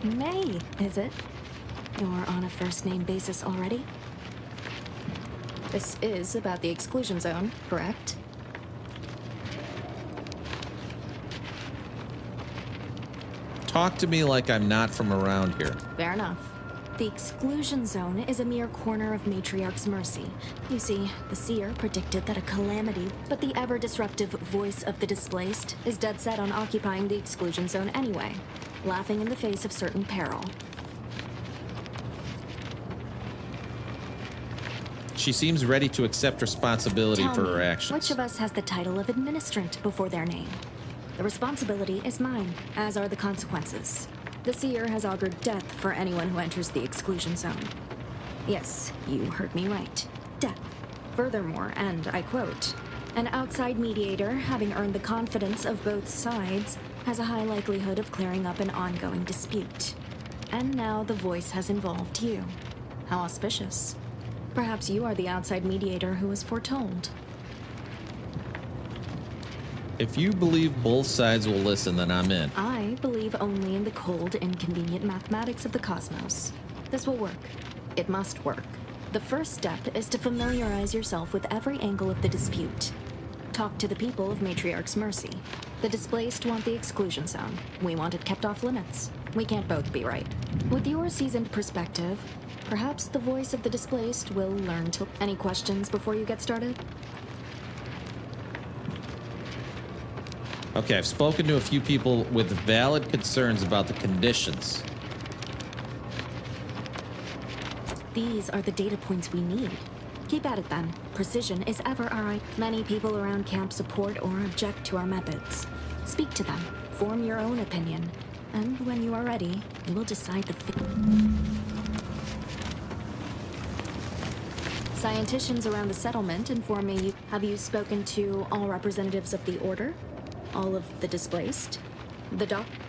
May, is it? You're on a first-name basis already? This is about the exclusion zone, correct? Talk to me like I'm not from around here. Fair enough. The exclusion zone is a mere corner of Matriarch's mercy. You see, the seer predicted that a calamity, but the ever-disruptive voice of the displaced is dead set on occupying the exclusion zone anyway, laughing in the face of certain peril. She seems ready to accept responsibility Tell for me, her actions. which of us has the title of administrant before their name? The responsibility is mine, as are the consequences. The seer has augured death for anyone who enters the exclusion zone. Yes, you heard me right. Death. Furthermore, and I quote, an outside mediator, having earned the confidence of both sides, has a high likelihood of clearing up an ongoing dispute. And now the voice has involved you. How auspicious. Perhaps you are the outside mediator who was foretold. If you believe both sides will listen, then I'm in. I believe only in the cold, inconvenient mathematics of the cosmos. This will work. It must work. The first step is to familiarize yourself with every angle of the dispute. Talk to the people of Matriarch's mercy. The displaced want the exclusion zone. We want it kept off limits. We can't both be right. With your seasoned perspective, perhaps the voice of the displaced will learn to... Any questions before you get started? Okay, I've spoken to a few people with valid concerns about the conditions. These are the data points we need. Keep at it then. Precision is ever our right. Many people around camp support or object to our methods. Speak to them. Form your own opinion. And when you are ready, you will decide the Scienticians around the settlement inform me have you spoken to all representatives of the Order? All of the displaced?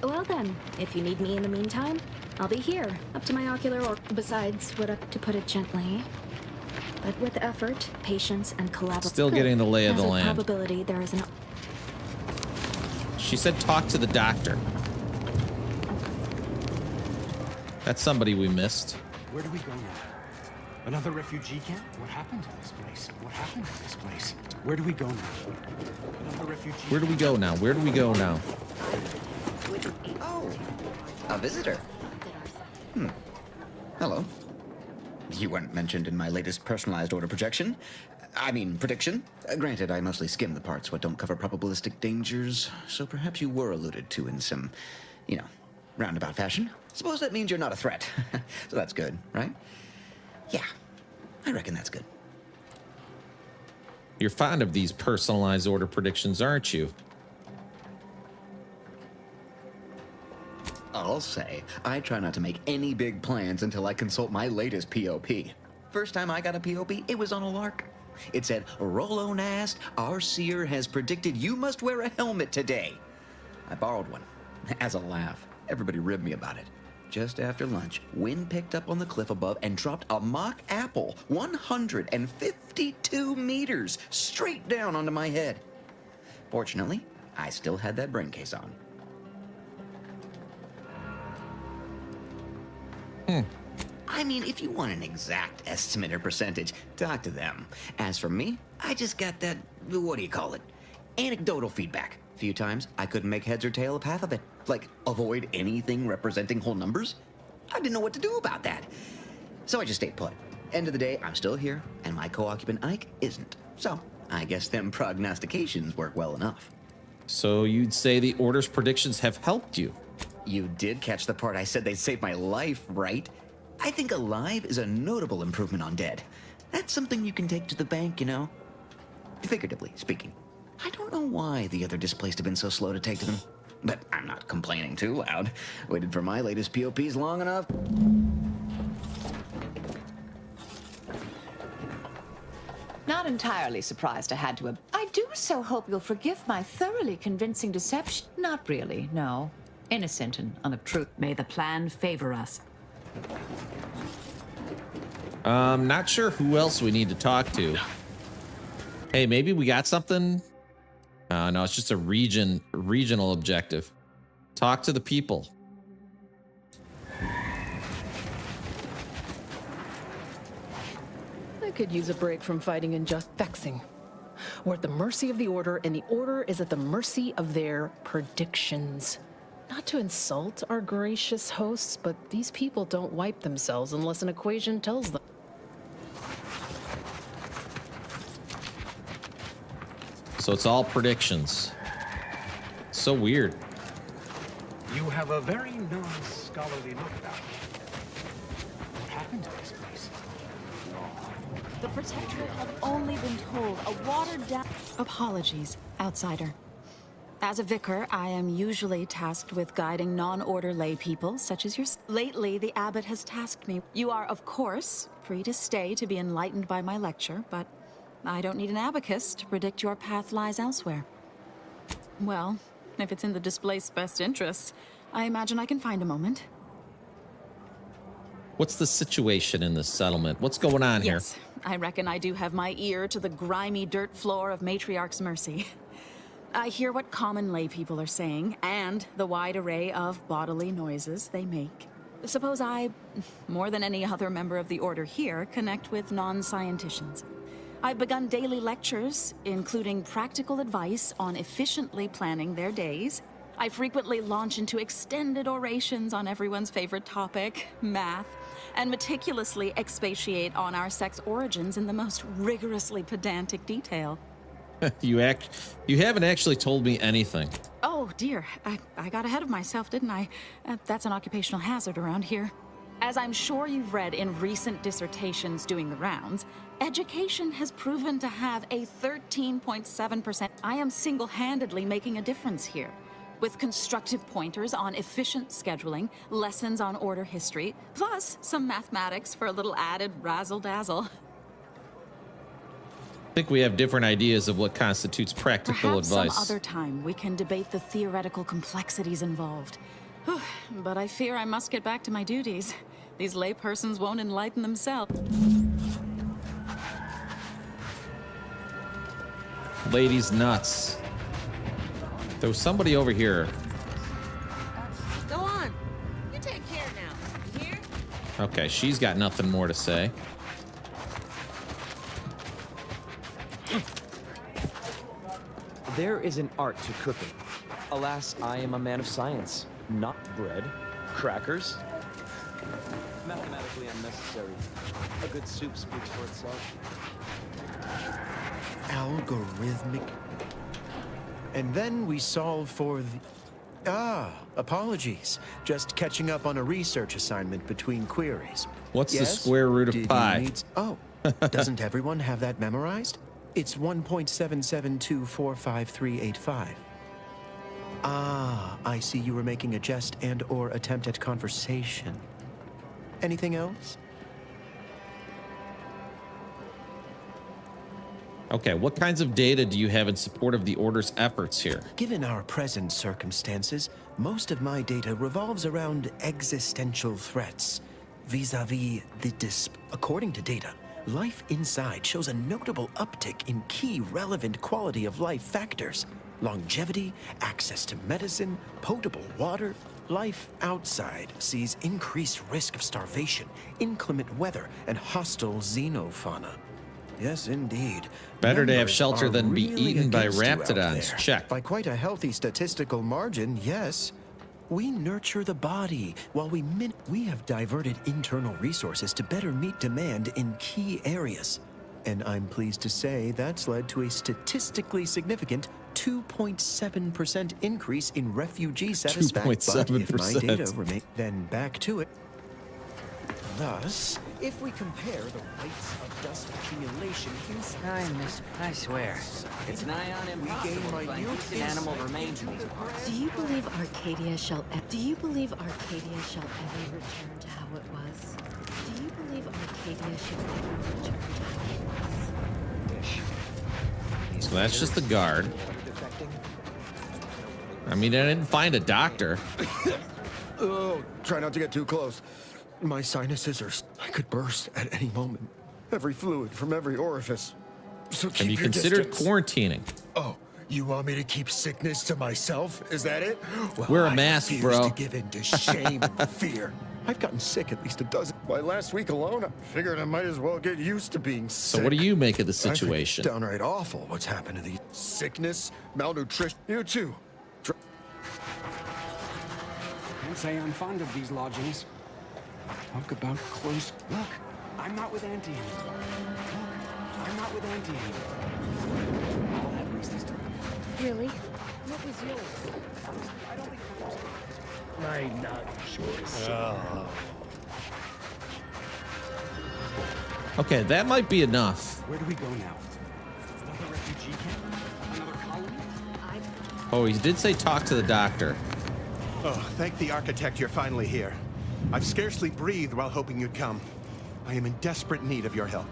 Well then, if you need me in the meantime, I'll be here, up to my ocular or besides, to put it gently. But with effort, patience, and collaboration. Still getting the lay of the land. Probability there is an... She said talk to the doctor. That's somebody we missed. Where do we go now? Another refugee camp? What happened to this place? What happened to this place? Where do we go now? Another refugee. Where do we go now? Where do we go now? Oh, a visitor. Hello. You weren't mentioned in my latest personalized order projection. I mean, prediction. Granted, I mostly skim the parts what don't cover probabilistic dangers, so perhaps you were alluded to in some, roundabout fashion. Suppose that means you're not a threat. So that's good, right? Yeah, I reckon that's good. You're fond of these personalized order predictions, aren't you? I'll say, I try not to make any big plans until I consult my latest POP. First time I got a POP, it was on a lark. It said, Rolo Nast, our seer has predicted you must wear a helmet today. I borrowed one, as a laugh. Everybody ribbed me about it. just after lunch, wind picked up on the cliff above and dropped a mock apple 152 meters straight down onto my head. Fortunately, I still had that brain case on. I mean, if you want an exact estimate or percentage, talk to them. As for me, I just got that, what do you call it? Anecdotal feedback. A few times, I couldn't make heads or tail of half of it. Like, avoid anything representing whole numbers. I didn't know what to do about that. So I just stayed put. End of the day, I'm still here, and my co-occupant Ike isn't. So, I guess them prognostications work well enough. So you'd say the Order's predictions have helped you? You did catch the part I said they'd save my life, right? I think alive is a notable improvement on dead. That's something you can take to the bank, you know? Figuratively speaking. I don't know why the other displaced have been so slow to take to them. But I'm not complaining too loud. Waited for my latest POPs long enough. Not entirely surprised I had to. I do so hope you'll forgive my thoroughly convincing deception. Not really, no. Innocent and unobtrusive. May the plan favor us. Not sure who else we need to talk to. Hey, maybe we got something? No, it's just a regional objective. Talk to the people. I could use a break from fighting and just vexing. We're at the mercy of the Order, and the Order is at the mercy of their predictions. Not to insult our gracious hosts, but these people don't wipe themselves unless an equation tells them. So it's all predictions. So weird. You have a very non-scholarly look about it. What happened to this place? The Protectorate have only been told a watered-down... Apologies, outsider. As a vicar, I am usually tasked with guiding non-order lay people, such as yours. Lately, the abbot has tasked me. You are, of course, free to stay to be enlightened by my lecture, but I don't need an abacus to predict your path lies elsewhere. Well, if it's in the displaced's best interests, I imagine I can find a moment. What's the situation in this settlement? What's going on here? Yes, I reckon I do have my ear to the grimy dirt floor of Matriarch's Mercy. I hear what common lay people are saying, and the wide array of bodily noises they make. Suppose I, more than any other member of the Order here, connect with non-scienticians. I've begun daily lectures, including practical advice on efficiently planning their days. I frequently launch into extended orations on everyone's favorite topic, math, and meticulously expatiate on our sex origins in the most rigorously pedantic detail. You haven't actually told me anything. Oh, dear. I got ahead of myself, didn't I? That's an occupational hazard around here. As I'm sure you've read in recent dissertations doing the rounds, education has proven to have a 13.7%. I am single-handedly making a difference here. With constructive pointers on efficient scheduling, lessons on order history, plus some mathematics for a little added razzle-dazzle. I think we have different ideas of what constitutes practical Perhaps advice. some other time we can debate the theoretical complexities involved. But I fear I must get back to my duties. These laypersons won't enlighten themselves. Ladies nuts. There was somebody over here. Go on. You take care now. You hear? Okay, she's got nothing more to say. There is an art to cooking. Alas, I am a man of science, not bread, crackers. Mathematically unnecessary. A good soup speaks for itself. Algorithmic. And then we solve for the... apologies. Just catching up on a research assignment between queries. What's the Yes? square root of Did you pi? need- Oh, doesn't everyone have that memorized? It's 1.772455385. Ah, I see you were making a jest and/or attempt at conversation. Anything else? Okay, what kinds of data do you have in support of the Order's efforts here? Given our present circumstances, most of my data revolves around existential threats vis-a-vis the According to data, life inside shows a notable uptick in key relevant quality of life factors. Longevity, access to medicine, potable water. Life outside sees increased risk of starvation, inclement weather, and hostile xenofauna. Yes, indeed. Better to have Numbers shelter are than be really eaten by against you out raptidons. there. Check. By quite a healthy statistical margin, yes. We nurture the body while we have diverted internal resources to better meet demand in key areas. And I'm pleased to say that's led to a statistically significant 2.7% increase in refugee satisfaction. But if my data remain, then back to it. Thus, if we compare the rates of dust accumulation I swear, it's nigh on impossible to find decent animal remains in these parts. Do you believe Arcadia shall ever return to how it was? Do you believe Arcadia shall ever return to how it was? So that's just the guard. I mean, I didn't find a doctor. Oh, try not to get too close. My sinuses I could burst at any moment. Every fluid from every orifice. So keep Have you your considered distance. quarantining? Oh, you want me to keep sickness to myself? Is that it? Well, Wear a I mask, refuse bro. to give in to shame and fear. I've gotten sick at least a dozen. Why, last week alone, I figured I might as well get used to being sick. So what do you make of the I think it's situation? downright awful what's happened to these. Sickness, malnutrition. You too. Can't say I'm fond of these lodgings. Talk about close. Look, I'm not with Auntie anymore. Look, I'm not with Auntie anymore. I'll have reasons to leave. Really? What was yours? I don't think it was. I'm not sure. Okay, that might be enough. Where do we go now? Another refugee camp? Another colony? Oh, he did say talk to the doctor. Oh, thank the architect you're finally here. I've scarcely breathed while hoping you'd come. I am in desperate need of your help.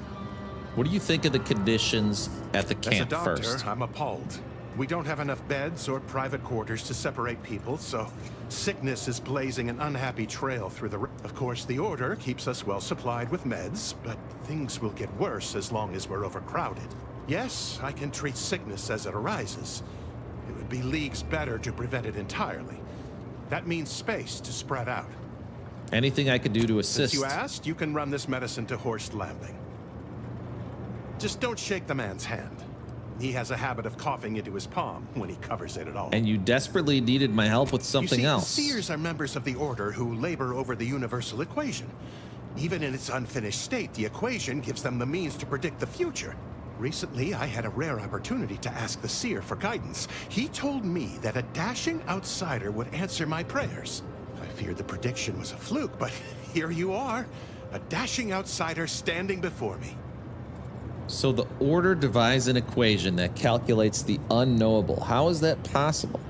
What do you think of the conditions at the As a camp doctor, first? I'm appalled. We don't have enough beds or private quarters to separate people, so sickness is blazing an unhappy trail through the... Of course, the Order keeps us well supplied with meds, but things will get worse as long as we're overcrowded. Yes, I can treat sickness as it arises. It would be leagues better to prevent it entirely. That means space to spread out. Anything I could do to assist? Since you asked, you can run this medicine to Horst Lambing. Just don't shake the man's hand. He has a habit of coughing into his palm when he covers it at all. And you desperately needed my help with something you see, else. The Seers are members of the Order who labor over the universal equation. Even in its unfinished state, the equation gives them the means to predict the future. Recently, I had a rare opportunity to ask the Seer for guidance. He told me that a dashing outsider would answer my prayers. I feared the prediction was a fluke, but here you are, a dashing outsider standing before me. So the Order devised an equation that calculates the unknowable. How is that possible?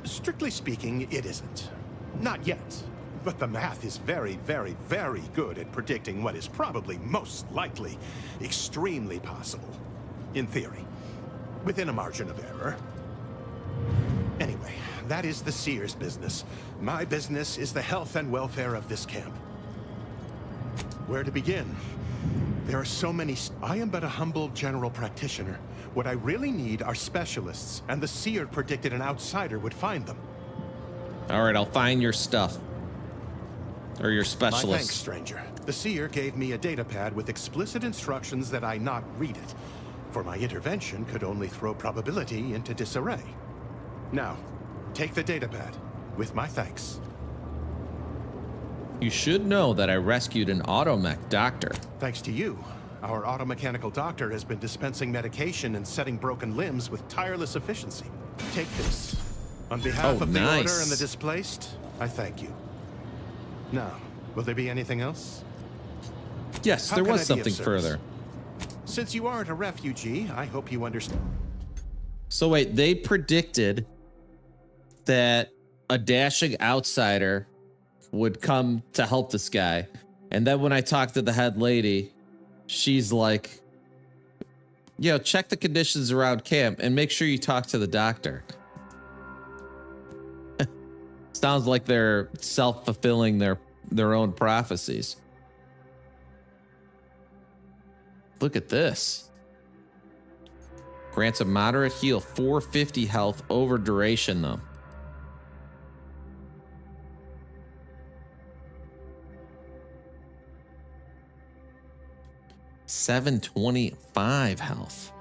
Strictly speaking, it isn't. Not yet. But the math is very, very, very good at predicting what is probably most likely extremely possible. In theory. Within a margin of error. Anyway, that is the Seer's business. My business is the health and welfare of this camp. Where to begin? There are so many... I am but a humble general practitioner. What I really need are specialists, and the Seer predicted an outsider would find them. All right, I'll find your stuff. Or your My specialist. thanks, stranger. The Seer gave me a datapad with explicit instructions that I not read it, for my intervention could only throw probability into disarray. Now, take the datapad, with my thanks. You should know that I rescued an automech doctor. Thanks to you, our automechanical doctor has been dispensing medication and setting broken limbs with tireless efficiency. Take this. On behalf of the Order and the displaced, I thank you. Now, will there be anything else? Yes, How there can was I be of something service? further. Since you aren't a refugee, I hope you understand. So wait, they predicted that a dashing outsider would come to help this guy. And then when I talked to the head lady, she's like, Yo, check the conditions around camp and make sure you talk to the doctor. Sounds like they're self-fulfilling their own prophecies. Look at this. Grants a moderate heal, 450 health over duration though. $725 health.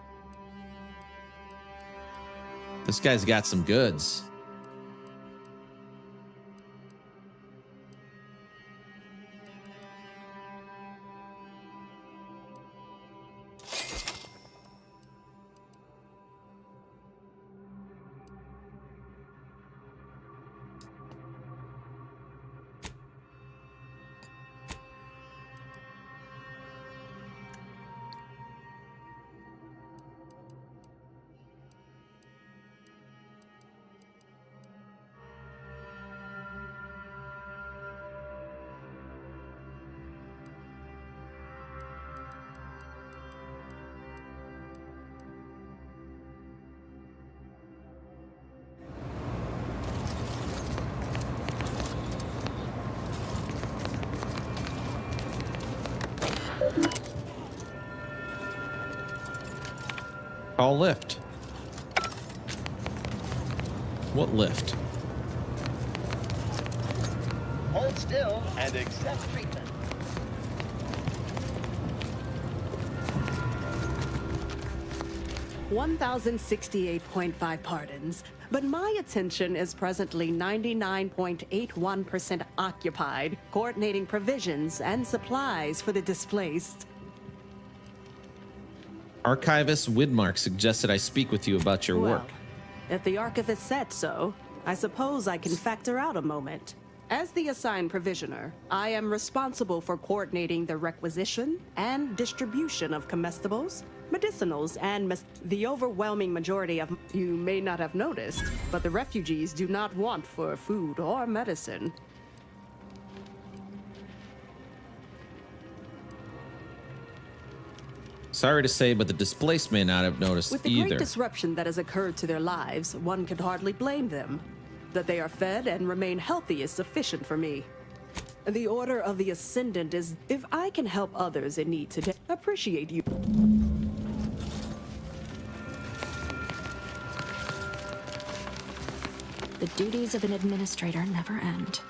This guy's got some goods. Call lift. What lift? Hold still and accept treatment. $1,068.5 pardons, but my attention is presently 99.81% occupied, coordinating provisions and supplies for the displaced. Archivist Widmark suggested I speak with you about your work. If the archivist said so, I suppose I can factor out a moment. As the assigned provisioner, I am responsible for coordinating the requisition and distribution of comestibles, medicinals, and the overwhelming majority of you may not have noticed, but the refugees do not want for food or medicine. Sorry to say, but the displaced may not have noticed With the either. great disruption that has occurred to their lives, one could hardly blame them. That they are fed and remain healthy is sufficient for me. The order of the Ascendant is, if I can help others in need today, appreciate you. The duties of an administrator never end.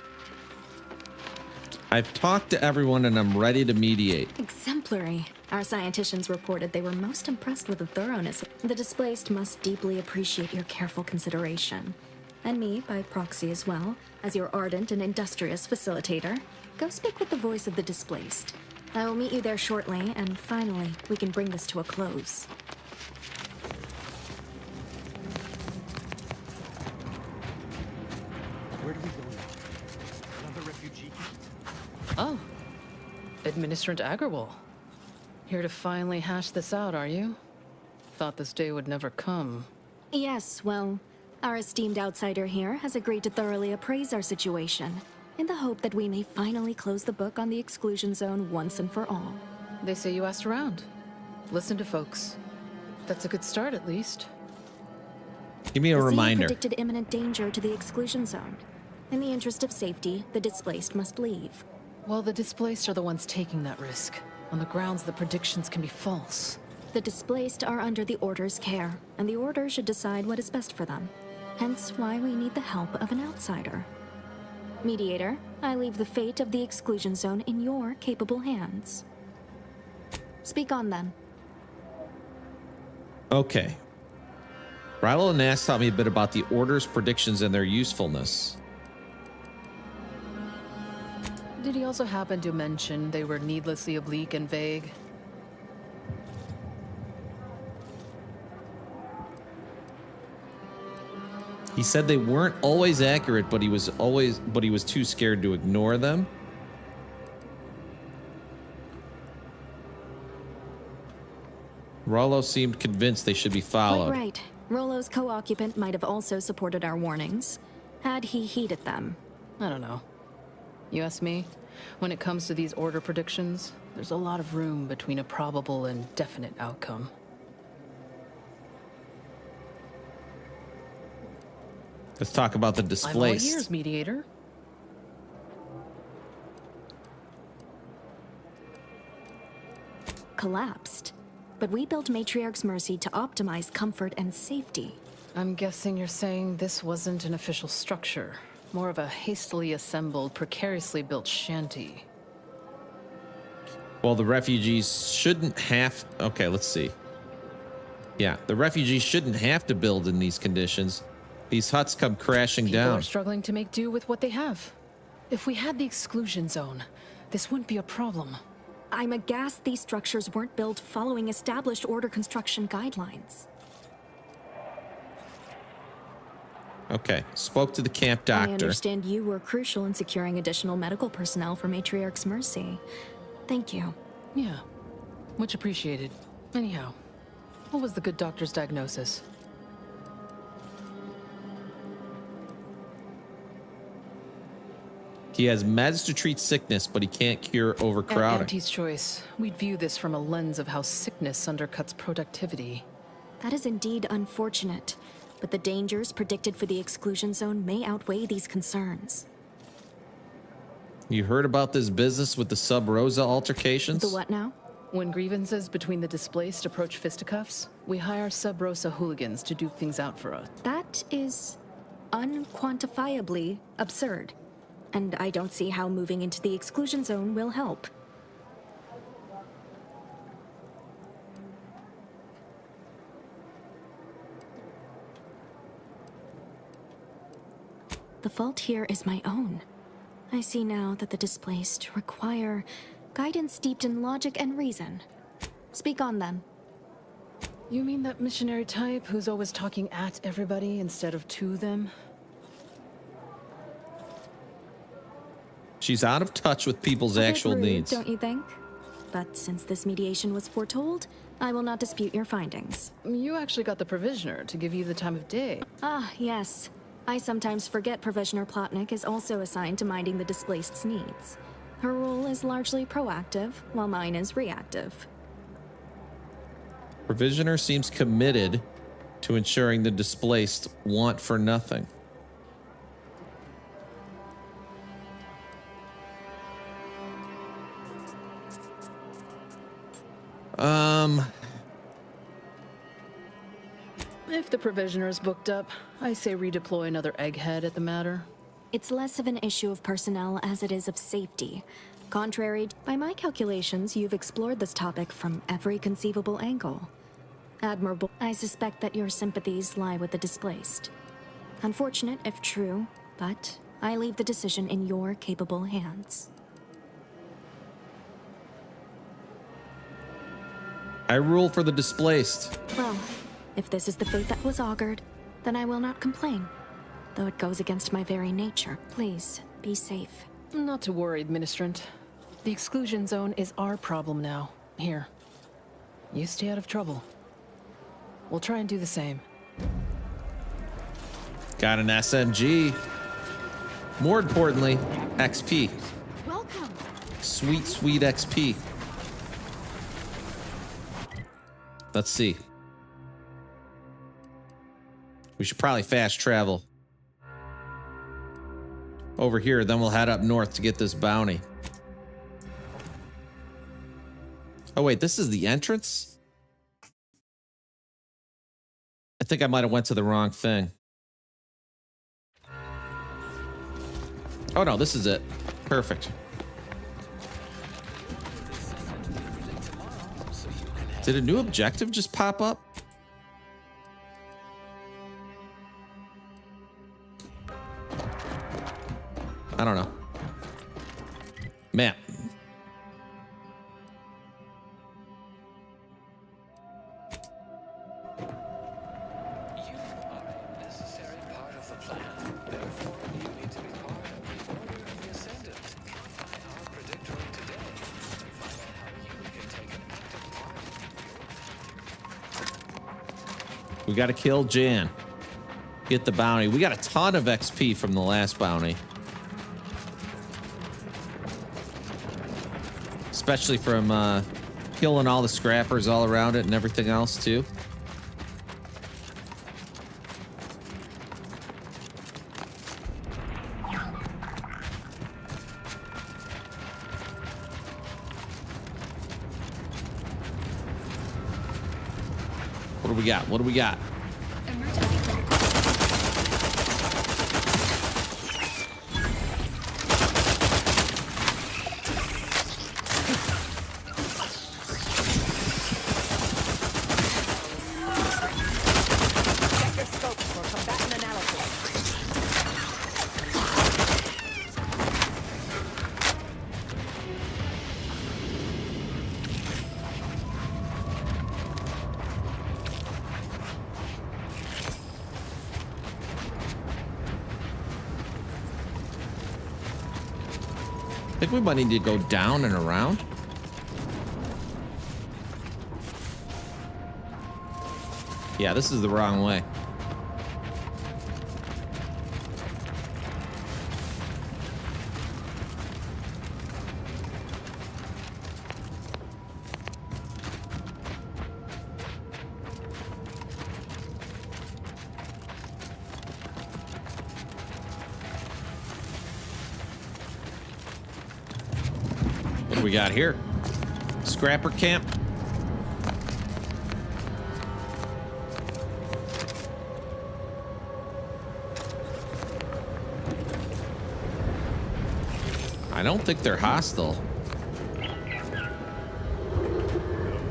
I've talked to everyone and I'm ready to mediate. Exemplary. Our scienticians reported they were most impressed with the thoroughness. The displaced must deeply appreciate your careful consideration. And me, by proxy as well, as your ardent and industrious facilitator. Go speak with the voice of the displaced. I will meet you there shortly, and finally, we can bring this to a close. Where do we go now? Another refugee camp? Oh, Administrator Agarwal. Here to finally hash this out, are you? Thought this day would never come. Yes, well, our esteemed outsider here has agreed to thoroughly appraise our situation, in the hope that we may finally close the book on the exclusion zone once and for all. They say you asked around. Listen to folks. That's a good start, at least. Give me a The reminder. Seer predicted imminent danger to the exclusion zone. In the interest of safety, the displaced must leave. Well, the displaced are the ones taking that risk, on the grounds the predictions can be false. The displaced are under the Order's care, and the Order should decide what is best for them. Hence why we need the help of an outsider. Mediator, I leave the fate of the exclusion zone in your capable hands. Speak on then. Okay. Rilo and Nass taught me a bit about the Order's predictions and their usefulness. Did he also happen to mention they were needlessly oblique and vague? He said they weren't always accurate, but he was too scared to ignore them. Rollo seemed convinced they should be followed. Quite right. Rollo's co-occupant might have also supported our warnings, had he heeded them. I don't know. You ask me, when it comes to these Order predictions, there's a lot of room between a probable and definite outcome. Let's talk about the I'm all displaced. ears, mediator. Collapsed. But we built Matriarch's Mercy to optimize comfort and safety. I'm guessing you're saying this wasn't an official structure. More of a hastily assembled, precariously built shanty. Well, the refugees shouldn't have... Okay, let's see. Yeah, the refugees shouldn't have to build in these conditions. These huts come crashing People down. are struggling to make do with what they have. If we had the exclusion zone, this wouldn't be a problem. I'm aghast these structures weren't built following established order construction guidelines. Okay, spoke to the camp I doctor. understand you were crucial in securing additional medical personnel for Matriarch's Mercy. Thank you. Yeah, much appreciated. Anyhow, what was the good doctor's diagnosis? He has meds to treat sickness, but he can't cure At overcrowding. Auntie's choice, we'd view this from a lens of how sickness undercuts productivity. That is indeed unfortunate, but the dangers predicted for the exclusion zone may outweigh these concerns. You heard about this business with the Sub Rosa altercations? The what now? When grievances between the displaced approach fisticuffs, we hire Sub Rosa hooligans to duke things out for us. That is unquantifiably absurd, and I don't see how moving into the exclusion zone will help. The fault here is my own. I see now that the displaced require guidance steeped in logic and reason. Speak on then. You mean that missionary type who's always talking at everybody instead of to them? She's out of touch with people's A bit actual rude, needs. don't you think? But since this mediation was foretold, I will not dispute your findings. You actually got the provisioner to give you the time of day. Ah, yes. I sometimes forget Provisioner Plotnik is also assigned to minding the displaced's needs. Her role is largely proactive, while mine is reactive. Provisioner seems committed to ensuring the displaced want for nothing. If the provisioner's booked up, I say redeploy another egghead at the matter. It's less of an issue of personnel as it is of safety. By my calculations, you've explored this topic from every conceivable angle. Admirable. I suspect that your sympathies lie with the displaced. Unfortunate if true, but I leave the decision in your capable hands. I rule for the displaced. Well, if this is the fate that was augured, then I will not complain. Though it goes against my very nature. Please, be safe. Not to worry, Administrant. The exclusion zone is our problem now. Here. You stay out of trouble. We'll try and do the same. Got an SMG. More importantly, XP. Welcome. Sweet, sweet XP. Let's see. We should probably fast travel over here, then we'll head up north to get this bounty. Oh wait, this is the entrance? I think I might have went to the wrong thing. Oh no, this is it. Perfect. Did a new objective just pop up? I don't know. Map. We got to kill Jan. Get the bounty. We got a ton of XP from the last bounty. Especially from killing all the scrappers all around it and everything else too. do we got? What do we got? Check your scopes for combatant analysis. I think we might need to go down and around. Yeah, this is the wrong way. What do we got here? Scrapper camp. I don't think they're hostile.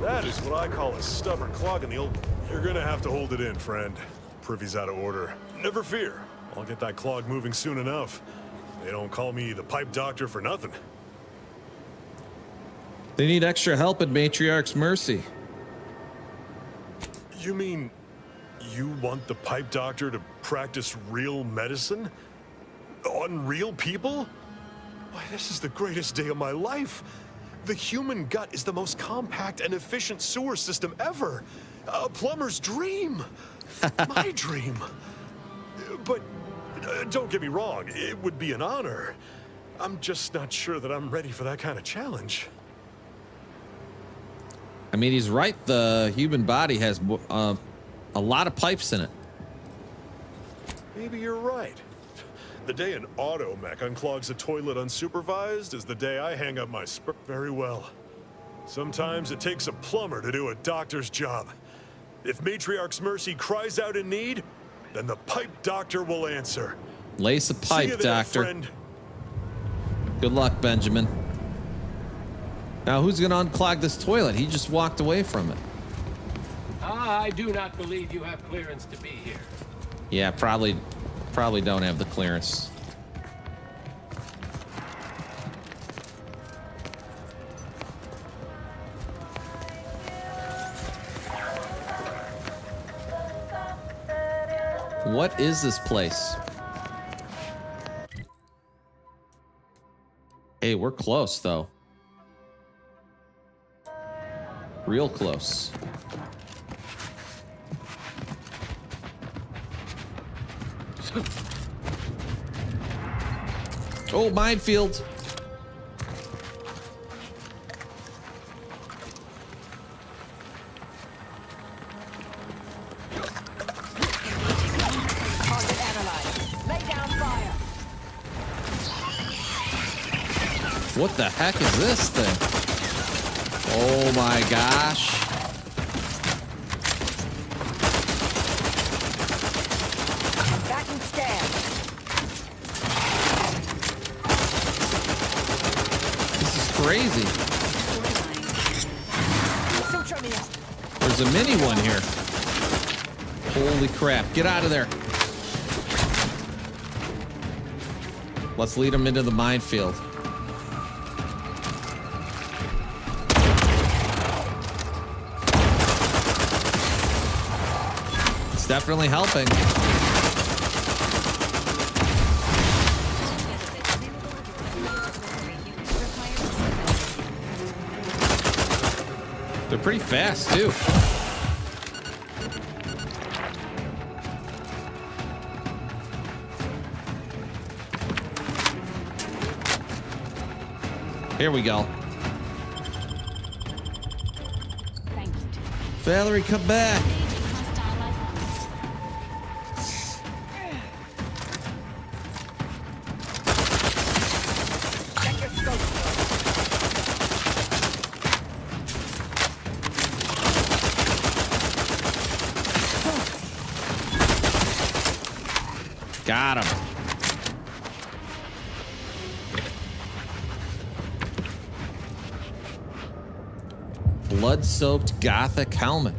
That is what I call a stubborn clog in the old... You're gonna have to hold it in, friend. Privy's out of order. Never fear. I'll get that clog moving soon enough. They don't call me the pipe doctor for nothing. They need extra help at Matriarch's Mercy. You mean you want the pipe doctor to practice real medicine? On real people? Why, this is the greatest day of my life. The human gut is the most compact and efficient sewer system ever. A plumber's dream. My dream. But don't get me wrong, it would be an honor. I'm just not sure that I'm ready for that kind of challenge. I mean, he's right. The human body has a lot of pipes in it. Maybe you're right. The day an auto mech unclogs a toilet unsupervised is the day I hang up my very well. Sometimes it takes a plumber to do a doctor's job. If Matriarch's Mercy cries out in need, then the pipe doctor will answer. Lace a pipe, See you there, doctor. friend. Good luck, Benjamin. Now, who's going to unclog this toilet? He just walked away from it. I do not believe you have clearance to be here. Yeah, probably don't have the clearance. What is this place? Hey, we're close, though. Real close. Oh, minefield. Target analyzed. Lay down fire. What the heck is this thing? Oh my gosh. Back and scan. This is crazy. Suture me. There's a mini one here. Holy crap. Get out of there. Let's lead them into the minefield. It's definitely helping. They're pretty fast, too. Here we go. Valerie, come back. Check your scope. Got him. Blood-soaked Gothic helmet.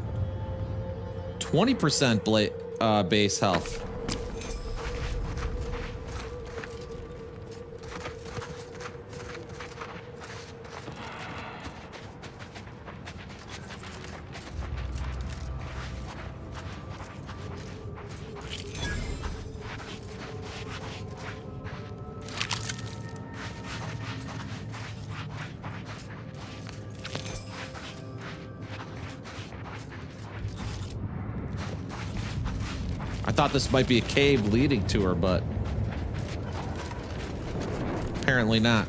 20% base health. I thought this might be a cave leading to her, but apparently not.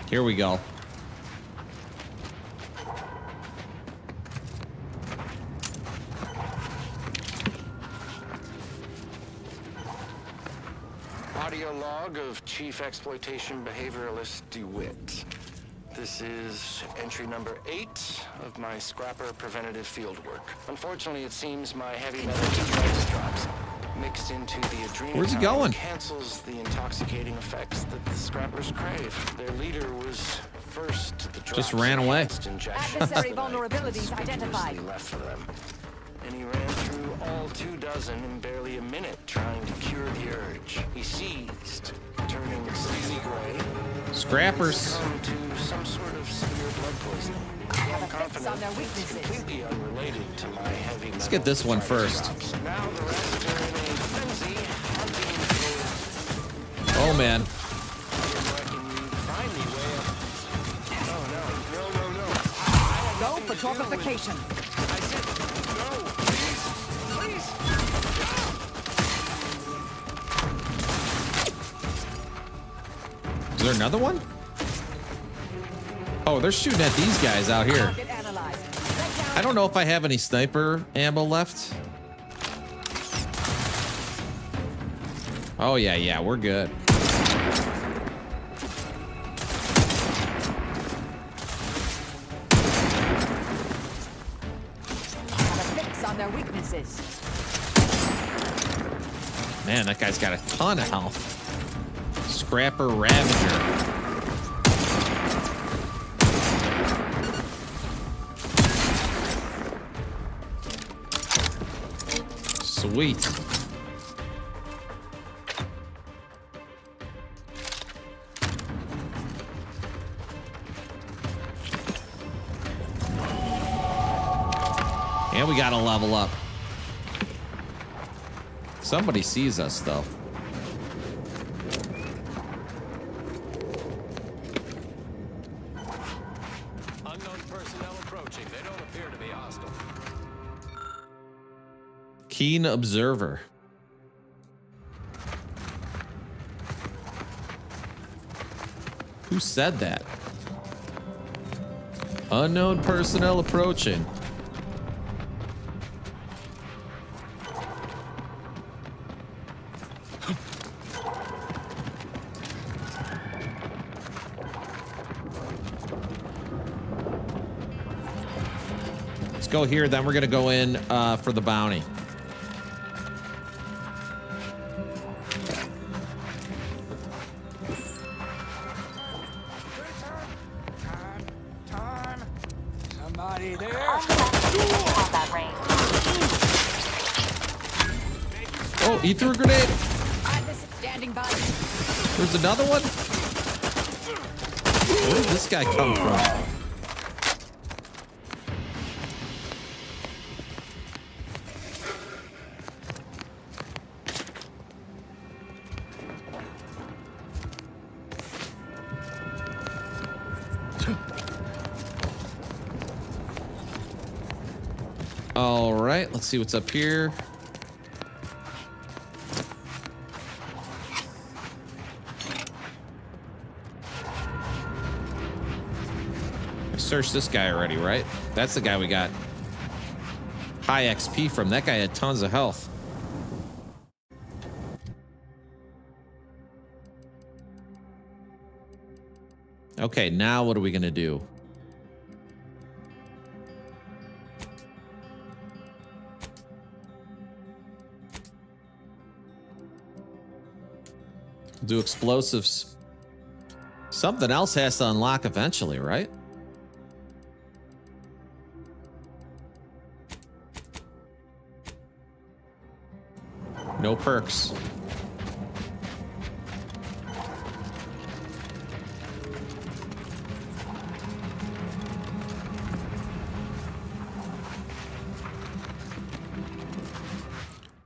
Here we go. Audio log of Chief Exploitation Behavioralist DeWitt. This is entry number 8 of my scrapper preventative fieldwork. Unfortunately, it seems my heavy metal stress drops mixed into the adrenochrome Where's he going? cancels the intoxicating effects that the scrappers crave. Their leader was first to the Just ran away. Adversary vulnerabilities identified. Left for them. And he ran through all 24 in barely a minute, trying to cure the urge. He seized, turning sleazy gray. Scrappers. Succumbed to some sort of severe blood poisoning. I'm confident it's completely unrelated to my heavy Let's get this one first. Now the rest are in a frenzy, hunting for... Oh, man. Go for torpification. I said, no, please, please. Is there another one? Oh, they're shooting at these guys out here. I don't know if I have any sniper ammo left. Oh, yeah, we're good. On their weaknesses. Man, that guy's got a ton of health. Scrapper Ravager. Sweet. And we gotta level up. Somebody sees us, though. Unknown personnel approaching. They don't appear to be hostile. Keen observer. Who said that? Unknown personnel approaching. Let's go here, then we're gonna go in for the bounty. Somebody there? Oh, he threw a grenade. Standing by. There's another one. Where did this guy come from? All right, let's see what's up here. I searched this guy already, right? That's the guy we got high XP from. That guy had tons of health. Okay, now what are we gonna do? Do explosives. Something else has to unlock eventually, right? No perks.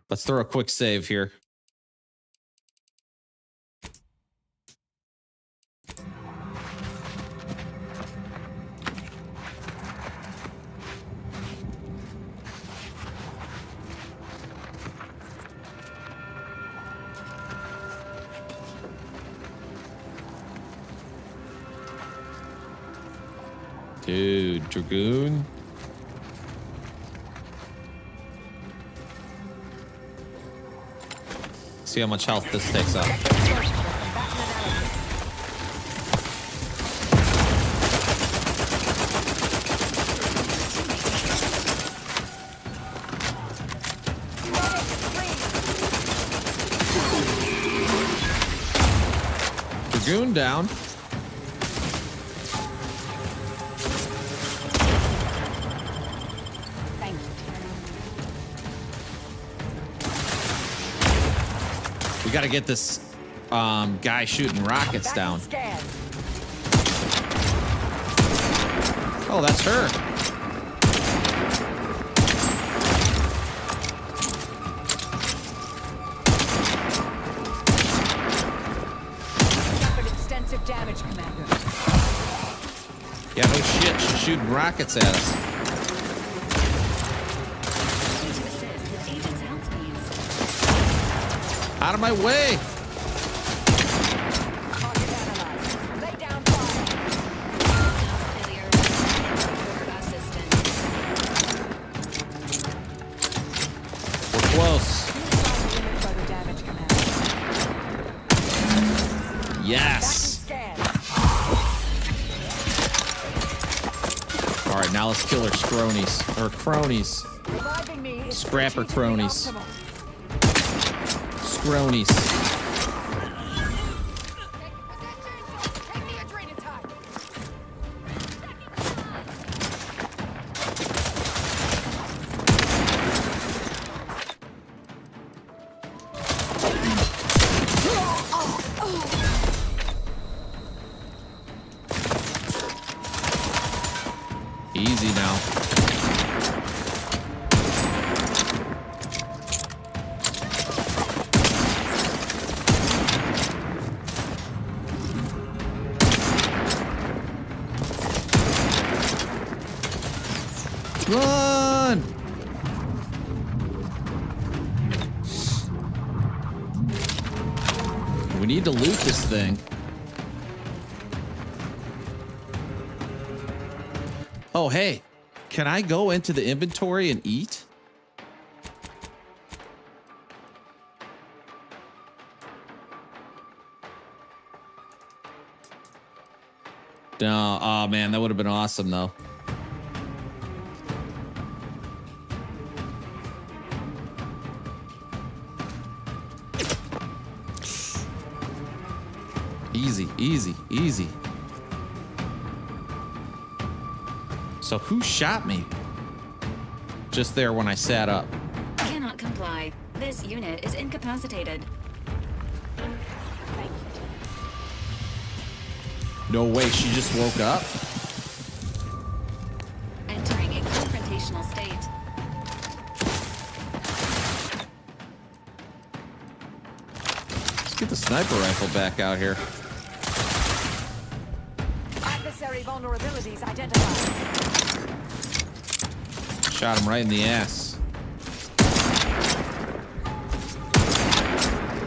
Let's throw a quick save here. Dude, Dragoon. See how much health this takes up. Dragoon down. We gotta get this guy shooting rockets down. Oh, that's her. Suffered extensive damage, Commander. Yeah, no shit. She's shooting rockets at us. Out of my way! We're close. Yes! Alright, now let's kill her scronies. Or cronies. Scrapper cronies. Scronies. Easy now. Run! We need to loot this thing. Oh, hey, can I go into the inventory and eat? No, oh man, that would have been awesome though. Easy, easy, easy. So who shot me? Just there when I sat up. Cannot comply. This unit is incapacitated. No way, she just woke up? Entering a confrontational state. Let's get the sniper rifle back out here. Adversary vulnerabilities identified. Shot him right in the ass.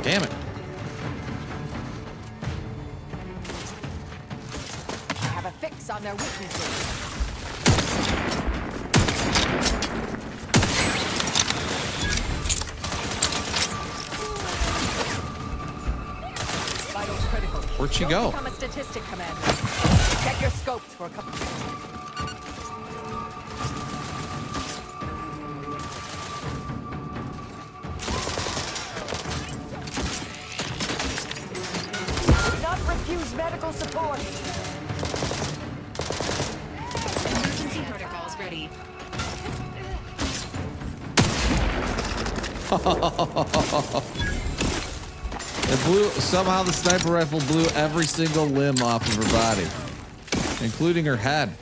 Damn it. I have a fix on their weaknesses. Where'd she go? Become a statistic, Commander. Check your scopes for a couple. Do not refuse medical support. Emergency protocols ready. It blew, somehow the sniper rifle blew every single limb off of her body, including her head.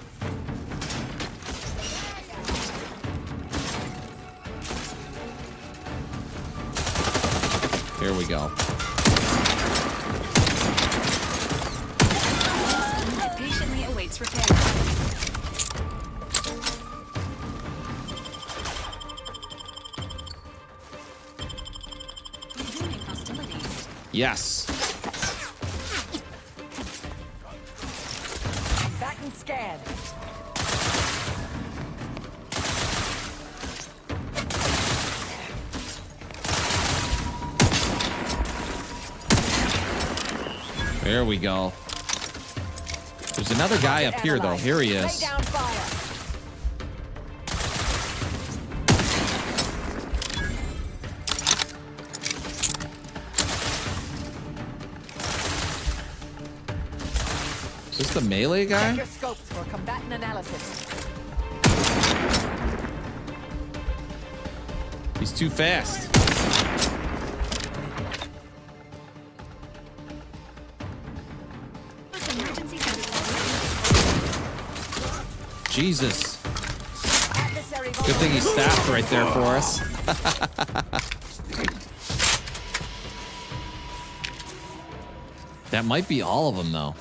Here we go. Patiently awaits repair. Resuming hostilities. Yes. Back and scan. There we go. There's another guy up here, though. Here he Lay is. down fire. Is this the melee guy? Check your scopes for combatant analysis. He's too fast. Emergency Jesus. Good thing he stopped right there for us. That might be all of them, though.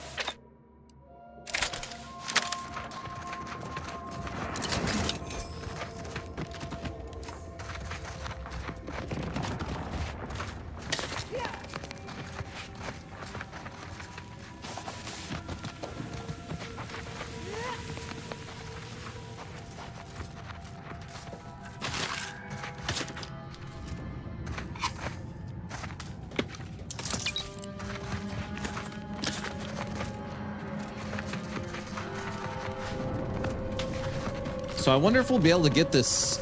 So I wonder if we'll be able to get this.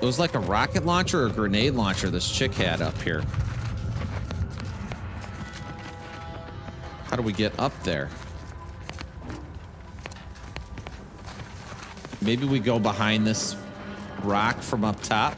It was like a rocket launcher or a grenade launcher this chick had up here. How do we get up there? Maybe we go behind this rock from up top.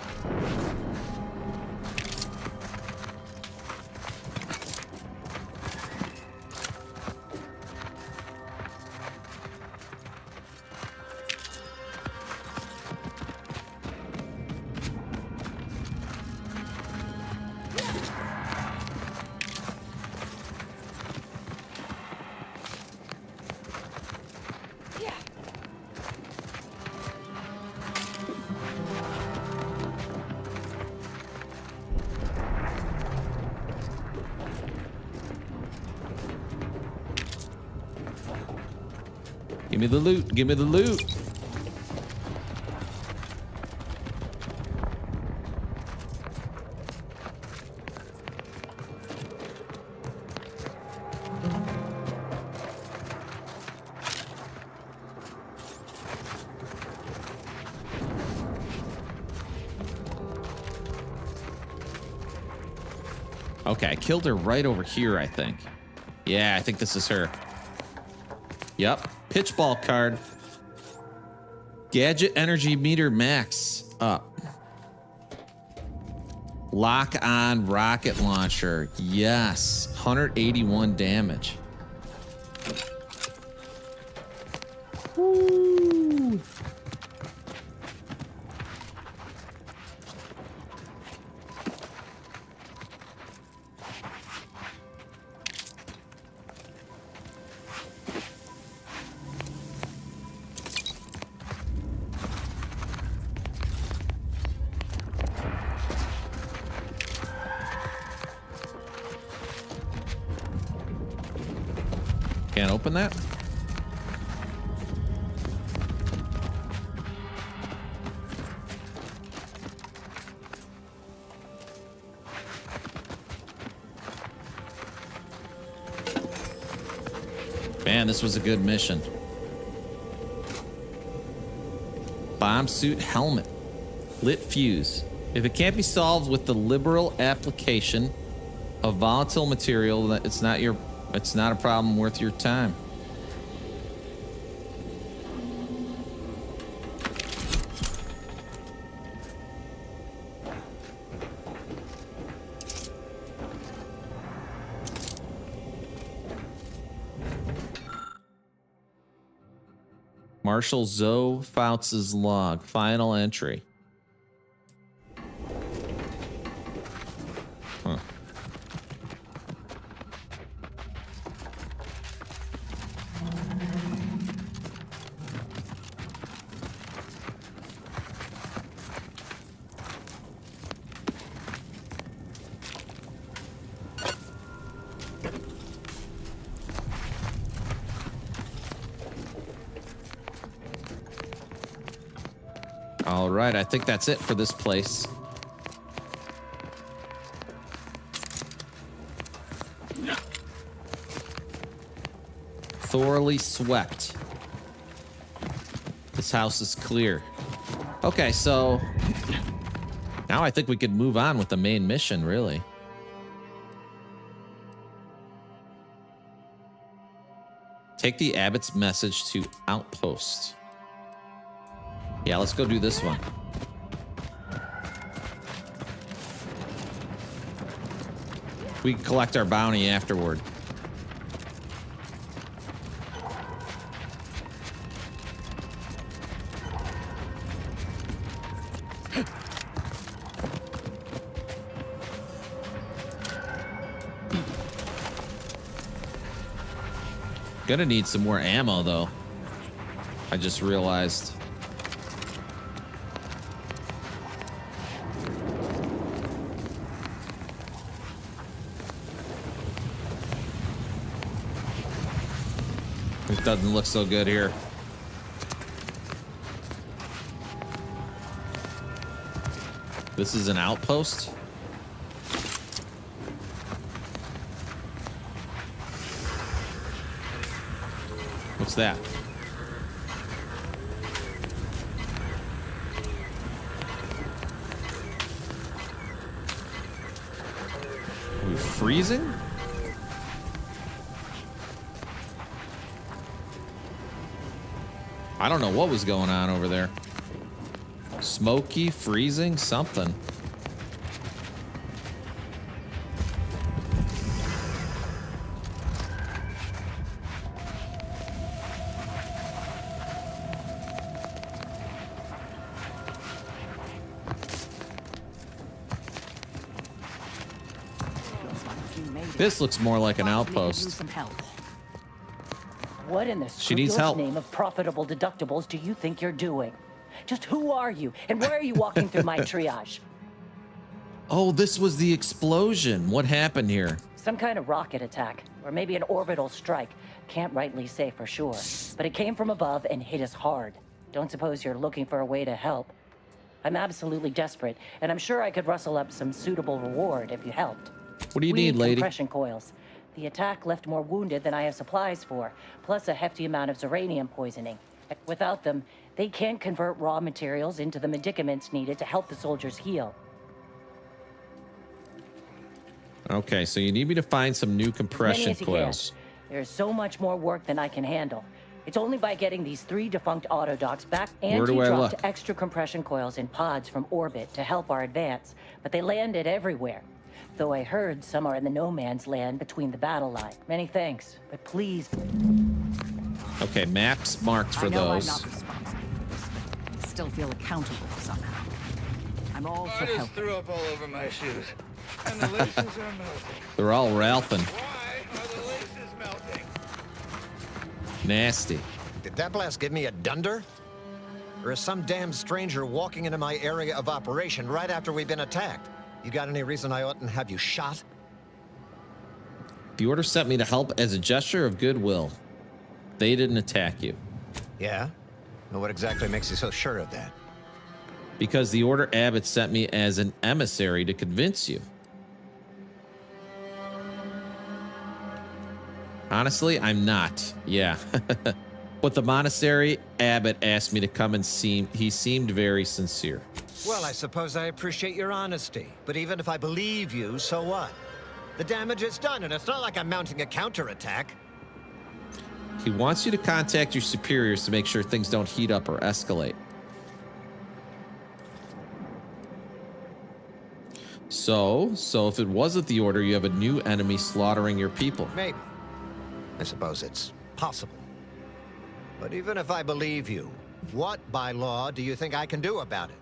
Give me the loot. Give me the loot. Okay, I killed her right over here, I think. Yeah, I think this is her. Yep. Pitch ball card. Gadget energy meter max up. Lock on rocket launcher. Yes. 181 damage. Woo. Can't open that? Man, this was a good mission. Bomb suit helmet. Lit fuse. If it can't be solved with the liberal application of volatile material, it's not a problem worth your time. Marshal Zoe Fouts' log. Final entry. Huh. All right, I think that's it for this place. Thoroughly swept. This house is clear. Okay, so now I think we could move on with the main mission, really. Take the abbot's message to Outpost. Yeah, let's go do this one. We can collect our bounty afterward. Gonna need some more ammo, though. I just realized. It doesn't look so good here. This is an outpost? What's that? Are we freezing? I don't know what was going on over there. Smoky, freezing, something. This looks more like an outpost. What in the She needs help. name of profitable deductibles do you think you're doing? Just who are you, and why are you walking through my triage? Oh, this was the explosion. What happened here? Some kind of rocket attack, or maybe an orbital strike. Can't rightly say for sure, but it came from above and hit us hard. Don't suppose you're looking for a way to help? I'm absolutely desperate, and I'm sure I could rustle up some suitable reward if you helped. What do you We need, lady? Compression coils. The attack left more wounded than I have supplies for, plus a hefty amount of zeranium poisoning. Without them, they can't convert raw materials into the medicaments needed to help the soldiers heal. Okay, so you need me to find some new Many compression as you coils. can. There's so much more work than I can handle. It's only by getting these 3 defunct autodocs back. Where do I dropped look? extra compression coils in pods from orbit to help our advance, but they landed everywhere. Though I heard some are in the no man's land between the battle line. Many thanks, but please. Okay, maps marked for I know those. I'm not responsible for this. Still feel accountable somehow. I'm all for I just helping. threw up all over my shoes, and the laces are melting. They're all Ralphing. Why are the laces melting? Nasty. Did that blast give me a dunder? Or is some damn stranger walking into my area of operation right after we've been attacked? You got any reason I oughtn't have you shot? The order sent me to help as a gesture of goodwill. They didn't attack you. Yeah? Well, what exactly makes you so sure of that? Because the order abbot sent me as an emissary to convince you. Honestly, I'm not. Yeah. But the monastery abbot asked me to come and see. He seemed very sincere. Well, I suppose I appreciate your honesty. But even if I believe you, so what? The damage is done, and it's not like I'm mounting a counterattack. He wants you to contact your superiors to make sure things don't heat up or escalate. So if it wasn't the order, you have a new enemy slaughtering your people. Maybe. I suppose it's possible. But even if I believe you, what by law do you think I can do about it?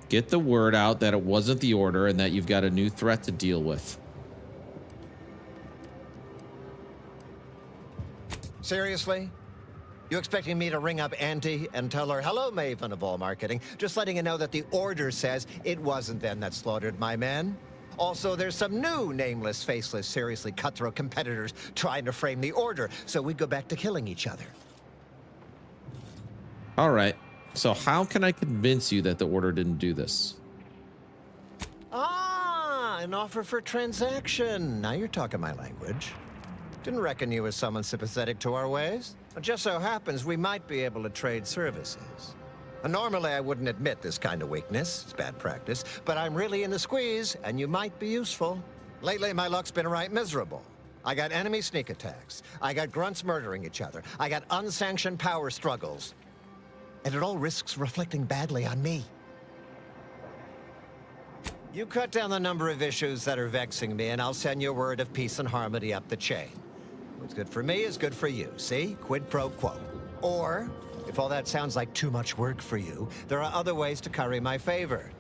Get the word out that it wasn't the order and that you've got a new threat to deal with. Seriously? You expecting me to ring up Auntie and tell her, hello, Maven of all marketing, just letting you know that the order says it wasn't them that slaughtered my men? Also, there's some new nameless, faceless, seriously cutthroat competitors trying to frame the order, so we go back to killing each other. All right. So how can I convince you that the order didn't do this? Ah, an offer for transaction. Now you're talking my language. Didn't reckon you as someone sympathetic to our ways. It just so happens we might be able to trade services. Normally, I wouldn't admit this kind of weakness. It's bad practice. But I'm really in the squeeze, and you might be useful. Lately, my luck's been right miserable. I got enemy sneak attacks. I got grunts murdering each other. I got unsanctioned power struggles. And it all risks reflecting badly on me. You cut down the number of issues that are vexing me, and I'll send you a word of peace and harmony up the chain. What's good for me is good for you, see? Quid pro quo. Or, if all that sounds like too much work for you, there are other ways to curry my favor.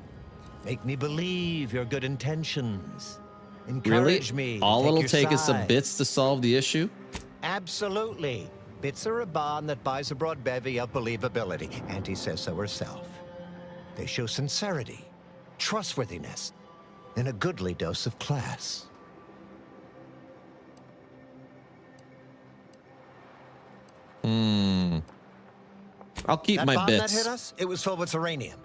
Make me believe your good intentions. Encourage me. All it'll take is some side. bits to solve the issue? Absolutely. Bits are a bond that buys a broad bevy of believability. Auntie says so herself. They show sincerity, trustworthiness, and a goodly dose of class. I'll keep that my bomb bits. That hit us, it was filled with uranium.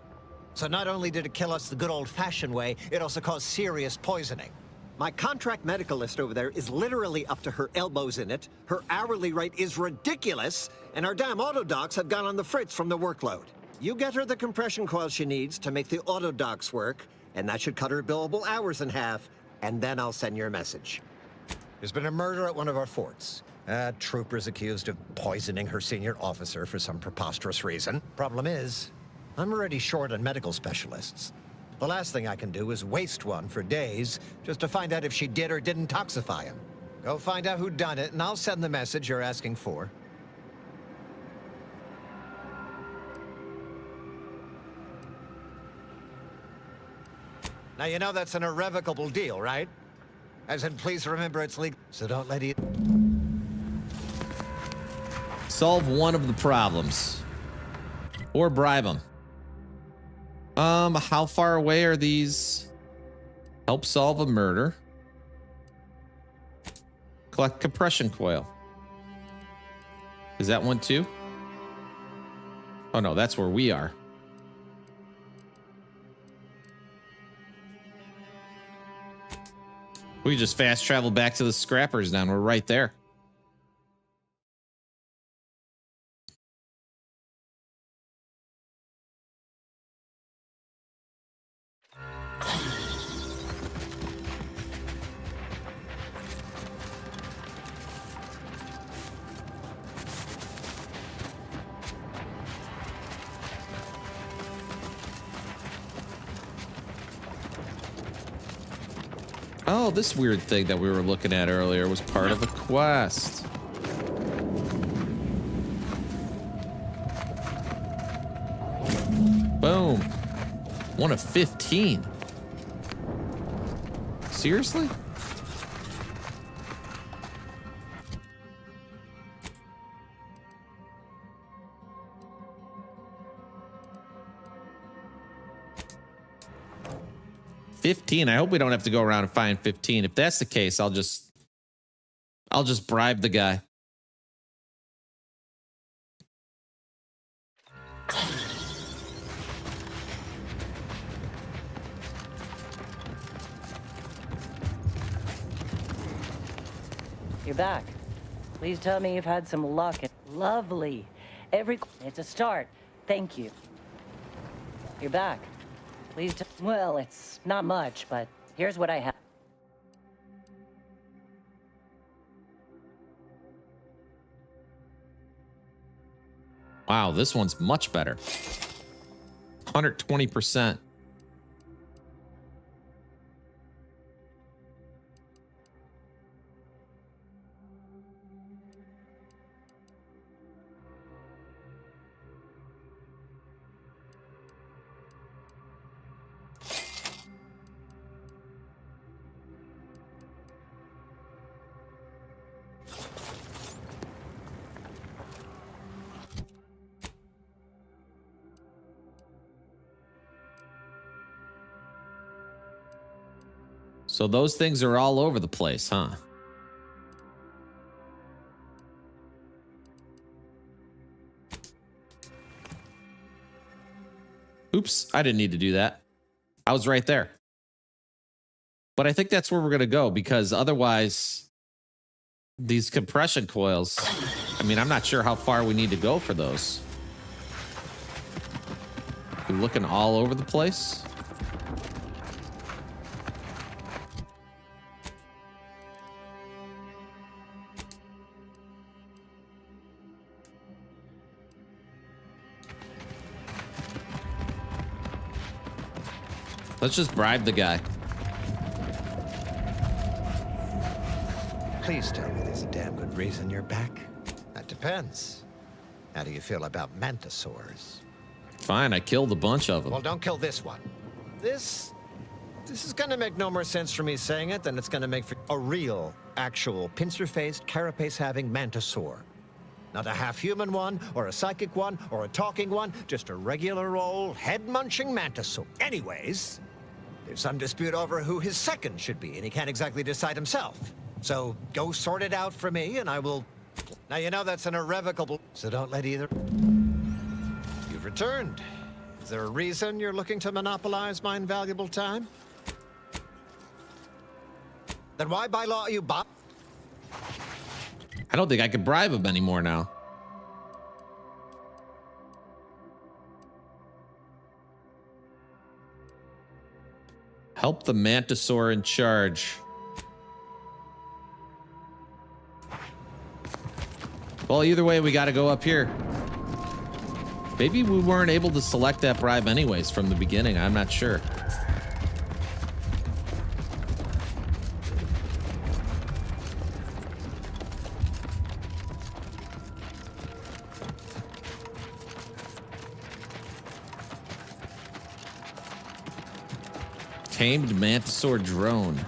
So not only did it kill us the good old-fashioned way, it also caused serious poisoning. My contract medicalist over there is literally up to her elbows in it. Her hourly rate is ridiculous, and our damn autodocs have gone on the fritz from the workload. You get her the compression coil she needs to make the autodocs work, and that should cut her billable hours in half, and then I'll send you a message. There's been a murder at one of our forts. Trooper's accused of poisoning her senior officer for some preposterous reason. Problem is, I'm already short on medical specialists. The last thing I can do is waste one for days just to find out if she did or didn't toxify him. Go find out who done it, and I'll send the message you're asking for. Now, you know that's an irrevocable deal, right? As in, please remember it's legal, so don't let it... Solve one of the problems. Or bribe them. How far away are these? Help solve a murder. Collect compression coil. Is that one too? Oh no, that's where we are. We can just fast travel back to the scrappers now. We're right there. Oh, this weird thing that we were looking at earlier was part of a quest. Boom. 1 of 15. Seriously? $15. I hope we don't have to go around and find 15. If that's the case, I'll just bribe the guy. You're back. Please tell me you've had some luck. Lovely. It's a start. Thank you. You're back. Please well, it's not much, but here's what I have. Wow, this one's much better. 120%. So those things are all over the place, huh? Oops, I didn't need to do that. I was right there. But I think that's where we're going to go, because otherwise these compression coils, I mean, I'm not sure how far we need to go for those. You're looking all over the place. Let's just bribe the guy. Please tell me there's a damn good reason you're back. That depends. How do you feel about mantisaurs? Fine, I killed a bunch of them. Well, don't kill this one. This is gonna make no more sense for me saying it than it's gonna make for a real, actual, pincer-faced, carapace-having mantisaur. Not a half-human one, or a psychic one, or a talking one, just a regular old head-munching mantisaur. Anyways, there's some dispute over who his second should be, and he can't exactly decide himself. So go sort it out for me, and I will... Now, you know that's an irrevocable... So don't let either... You've returned. Is there a reason you're looking to monopolize my invaluable time? Then why by law you bought? I don't think I can bribe him anymore now. Help the mantisaur in charge. Well, either way, we got to go up here. Maybe we weren't able to select that bribe anyways from the beginning. I'm not sure. Tamed mantisaur drone.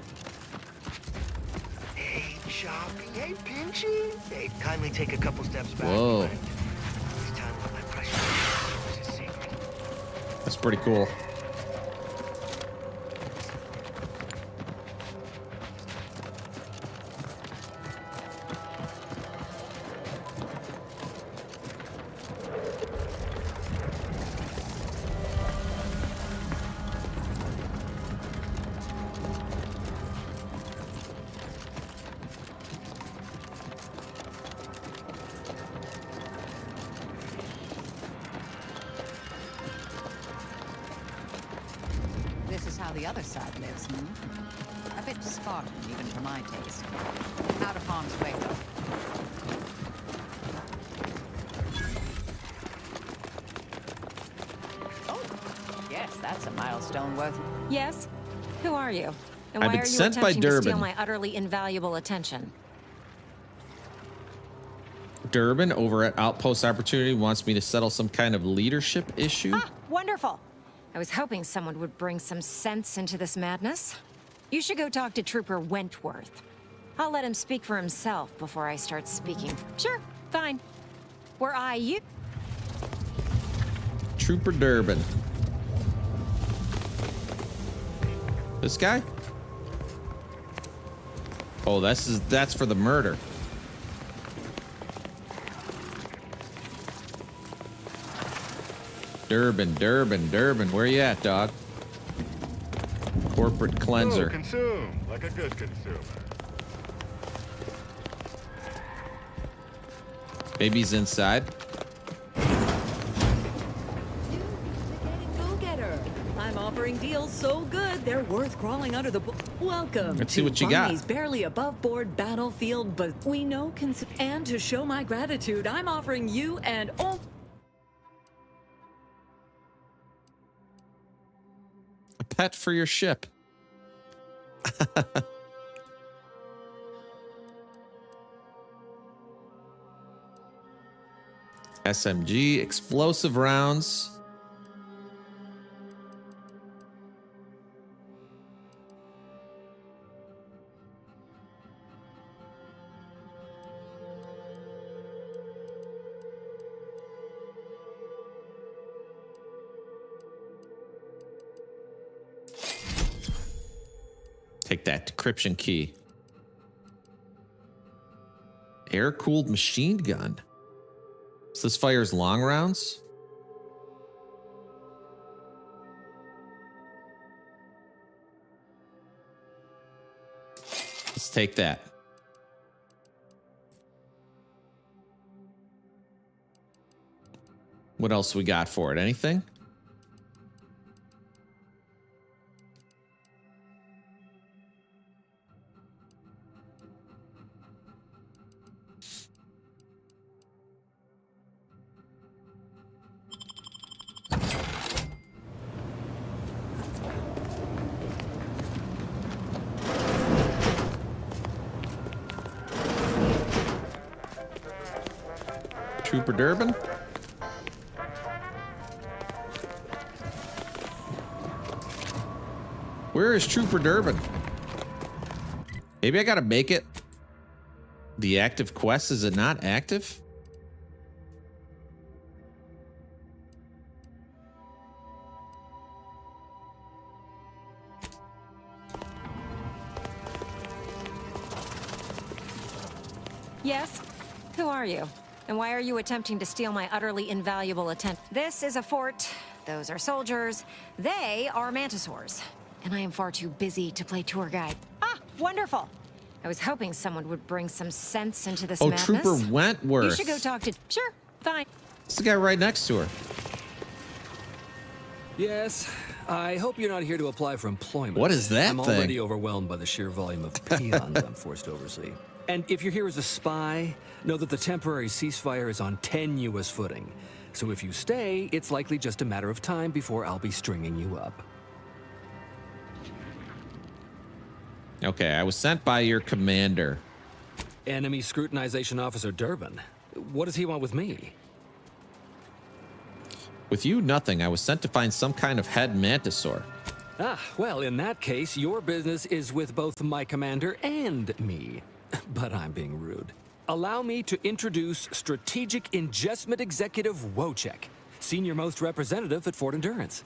Hey, Choppy. Hey, Pinchy. Hey, kindly take a couple steps back. Whoa. This time, my precious is a secret. That's pretty cool. This is how the other side lives, hmm? A bit Spartan, even for my taste. Out of harm's way, though. Oh, yes, that's a milestone worth... Yes? Who are you? And I've why been are you sent by attempting to steal Durbin. my utterly invaluable attention? Durbin over at Outpost Opportunity wants me to settle some kind of leadership issue. Ah, wonderful! I was hoping someone would bring some sense into this madness. You should go talk to Trooper Wentworth. I'll let him speak for himself before I start speaking. Sure, fine. Were I you? Trooper Durbin. This guy? Oh, that's for the murder. Durbin, where you at, dog? Corporate cleanser. Oh, consume like a good consumer. Maybe he's inside. Go-getter. I'm offering deals so good, they're worth crawling under the... Welcome Let's see to what you got. Barney's barely above-board battlefield, but we know... And to show my gratitude, I'm offering you and all... A pet for your ship. SMG, explosive rounds. Take that decryption key. Air-cooled machine gun. So this fires long rounds? Let's take that. What else we got for it? Anything? Trooper Durbin? Where is Trooper Durbin? Maybe I gotta make it the active quest. Is it not active? Yes? Who are you? And why are you attempting to steal my utterly invaluable attention? This is a fort. Those are soldiers. They are mantisaurs. And I am far too busy to play tour guide. Ah, wonderful. I was hoping someone would bring some sense into this madness. Trooper Wentworth. You should go talk to... Sure, fine. It's the guy right next to her. Yes, I hope you're not here to apply for employment. What is that I'm thing? already overwhelmed by the sheer volume of peons I'm forced to oversee. And if you're here as a spy, know that the temporary ceasefire is on tenuous footing. So if you stay, it's likely just a matter of time before I'll be stringing you up. Okay, I was sent by your commander. Enemy Scrutinization Officer Durbin. What does he want with me? With you, nothing. I was sent to find some kind of head mantisaur. Ah, well, in that case, your business is with both my commander and me. But I'm being rude. Allow me to introduce Strategic Ingestment Executive Wojciech, Senior Most Representative at Fort Endurance.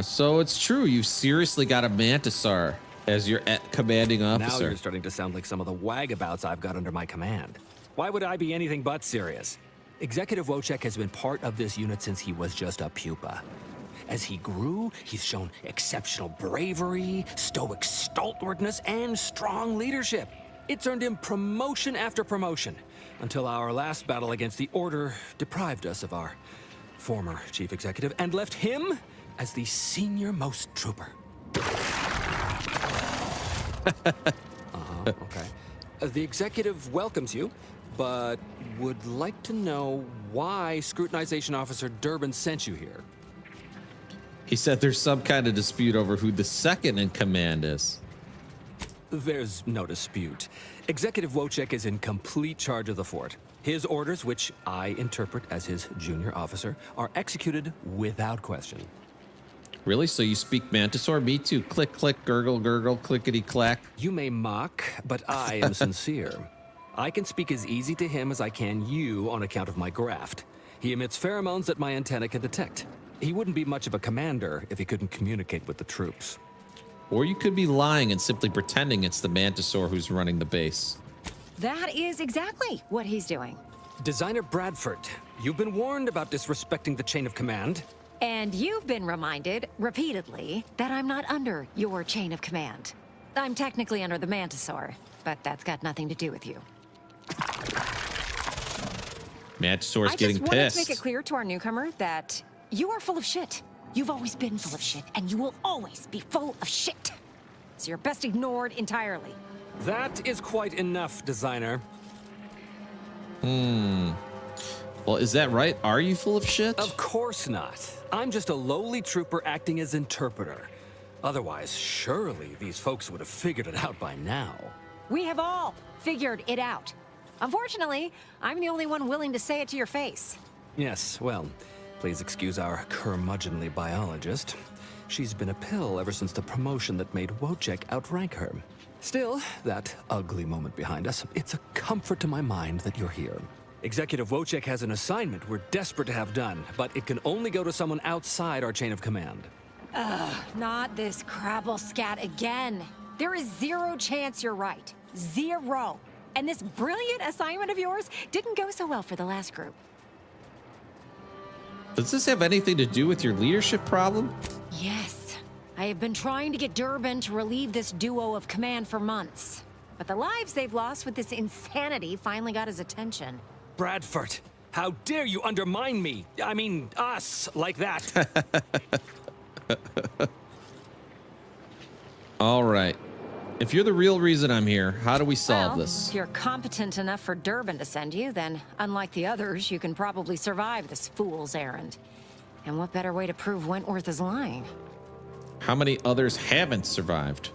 So it's true. You've seriously got a mantisaur as your commanding officer. Now you're starting to sound like some of the wagabouts I've got under my command. Why would I be anything but serious? Executive Wojciech has been part of this unit since he was just a pupa. As he grew, he's shown exceptional bravery, stoic stalwartness, and strong leadership. It's earned him promotion after promotion, until our last battle against the Order deprived us of our former chief executive and left him as the senior-most trooper. Okay. The executive welcomes you, but would like to know why Scrutinization Officer Durbin sent you here. He said there's some kind of dispute over who the second in command is. There's no dispute. Executive Wojciech is in complete charge of the fort. His orders, which I interpret as his junior officer, are executed without question. Really? So you speak Mantisaur? Me too. Click, click, gurgle, gurgle, clickety, clack. You may mock, but I am sincere. I can speak as easy to him as I can you on account of my graft. He emits pheromones that my antenna can detect. He wouldn't be much of a commander if he couldn't communicate with the troops. Or you could be lying and simply pretending it's the Mantisaur who's running the base. That is exactly what he's doing. Designer Bradford, you've been warned about disrespecting the chain of command. And you've been reminded, repeatedly, that I'm not under your chain of command. I'm technically under the Mantisaur, but that's got nothing to do with you. Mantisaur's I getting just wanted pissed. to make it clear to our newcomer that you are full of shit. You've always been full of shit, and you will always be full of shit. So you're best ignored entirely. That is quite enough, designer. Well, is that right? Are you full of shit? Of course not. I'm just a lowly trooper acting as interpreter. Otherwise, surely these folks would have figured it out by now. We have all figured it out. Unfortunately, I'm the only one willing to say it to your face. Yes, well, please excuse our curmudgeonly biologist. She's been a pill ever since the promotion that made Wojciech outrank her. Still, that ugly moment behind us, it's a comfort to my mind that you're here. Executive Wojciech has an assignment we're desperate to have done, but it can only go to someone outside our chain of command. Ugh, not this crabble scat again. There is zero chance you're right. Zero. And this brilliant assignment of yours didn't go so well for the last group. Does this have anything to do with your leadership problem? Yes. I have been trying to get Durban to relieve this duo of command for months. But the lives they've lost with this insanity finally got his attention. Bradford, how dare you undermine me? I mean, us, like that. All right. If you're the real reason I'm here, how do we solve this? If you're competent enough for Durban to send you, then unlike the others, you can probably survive this fool's errand. And what better way to prove Wentworth is lying? How many others haven't survived?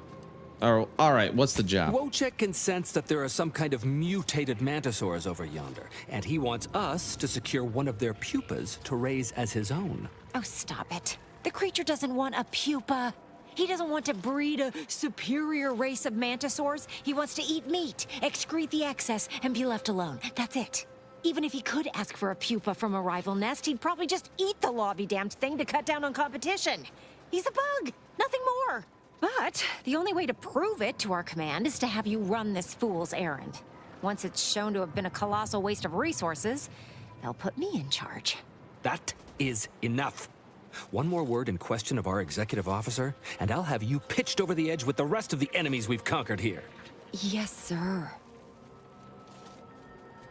Oh, all right, what's the job? Wojciech can sense that there are some kind of mutated mantisaurs over yonder, and he wants us to secure one of their pupas to raise as his own. Oh, stop it. The creature doesn't want a pupa. He doesn't want to breed a superior race of mantisaurs. He wants to eat meat, excrete the excess, and be left alone. That's it. Even if he could ask for a pupa from a rival nest, he'd probably just eat the law-be-damned thing to cut down on competition. He's a bug, nothing more. But the only way to prove it to our command is to have you run this fool's errand. Once it's shown to have been a colossal waste of resources, they'll put me in charge. That is enough. One more word in question of our executive officer, and I'll have you pitched over the edge with the rest of the enemies we've conquered here. Yes, sir.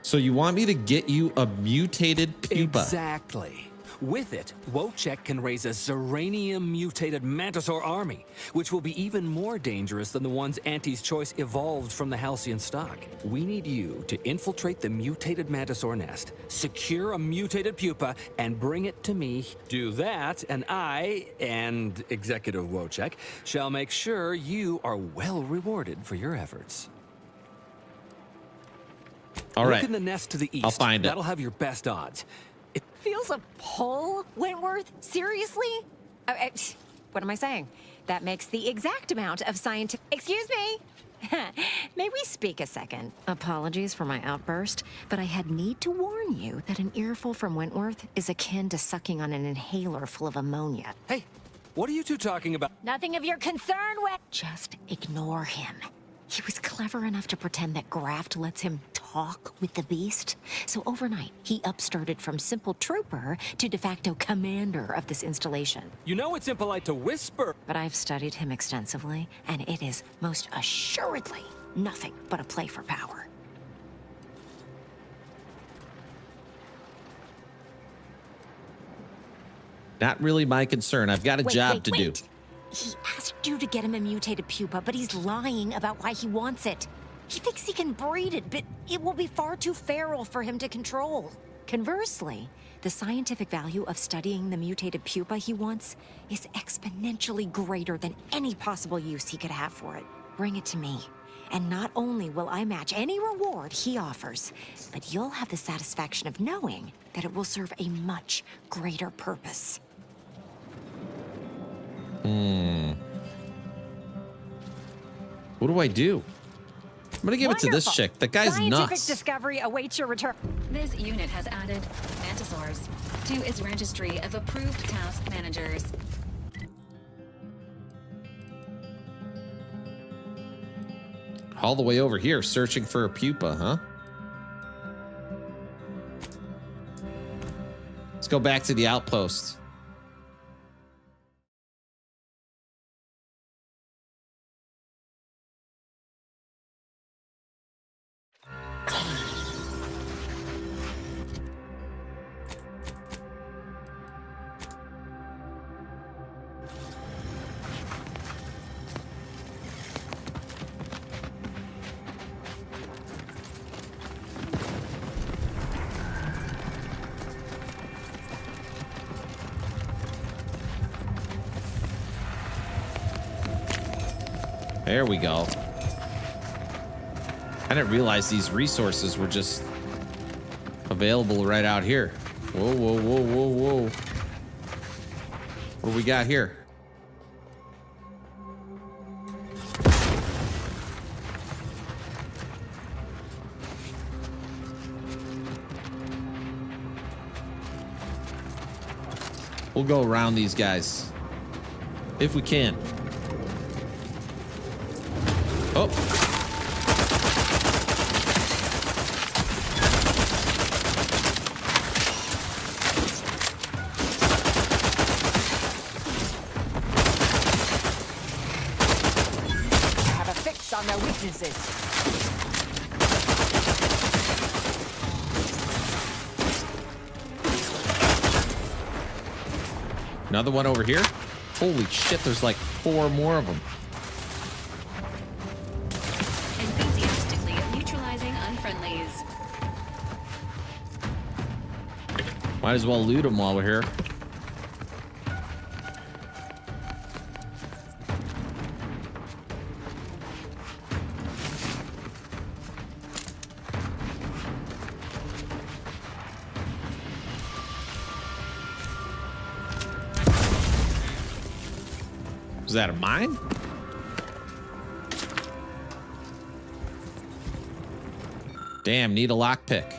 So you want me to get you a mutated pupa? Exactly. With it, Wojciech can raise a Zeranium-mutated Mantisaur army, which will be even more dangerous than the ones Auntie's Choice evolved from the Halcyon stock. We need you to infiltrate the mutated Mantisaur nest, secure a mutated pupa, and bring it to me. Do that, and I, and Executive Wojciech, shall make sure you are well rewarded for your efforts. All right. Look in the nest to the east. I'll find it. That'll have your best odds. Feels a pull, Wentworth? Seriously? What am I saying? That makes the exact amount of scientific... Excuse me? May we speak a second? Apologies for my outburst, but I had need to warn you that an earful from Wentworth is akin to sucking on an inhaler full of ammonia. Hey, what are you two talking about? Nothing of your concern, Just ignore him. He was clever enough to pretend that Graft lets him talk with the beast. So overnight, he upstarted from simple trooper to de facto commander of this installation. You know it's impolite to whisper. But I've studied him extensively, and it is most assuredly nothing but a play for power. Not really my concern. I've got a job to do. He asked you to get him a mutated pupa, but he's lying about why he wants it. He thinks he can breed it, but it will be far too feral for him to control. Conversely, the scientific value of studying the mutated pupa he wants is exponentially greater than any possible use he could have for it. Bring it to me, and not only will I match any reward he offers, but you'll have the satisfaction of knowing that it will serve a much greater purpose. What do I do? I'm gonna give it to this chick. That guy's Scientific nuts. discovery awaits your return. This unit has added Mantisaurs to its registry of approved task managers. All the way over here, searching for a pupa, huh? Let's go back to the outpost. There we go. I didn't realize these resources were just available right out here. Whoa, whoa, whoa, whoa, whoa. What do we got here? We'll go around these guys if we can. Oh. Have a fix on their weaknesses. Another one over here. Holy shit, there's like 4 more of them. Enthusiastically neutralizing unfriendlies. Might as well loot them while we're here. Is that a mine? Damn, need a lockpick.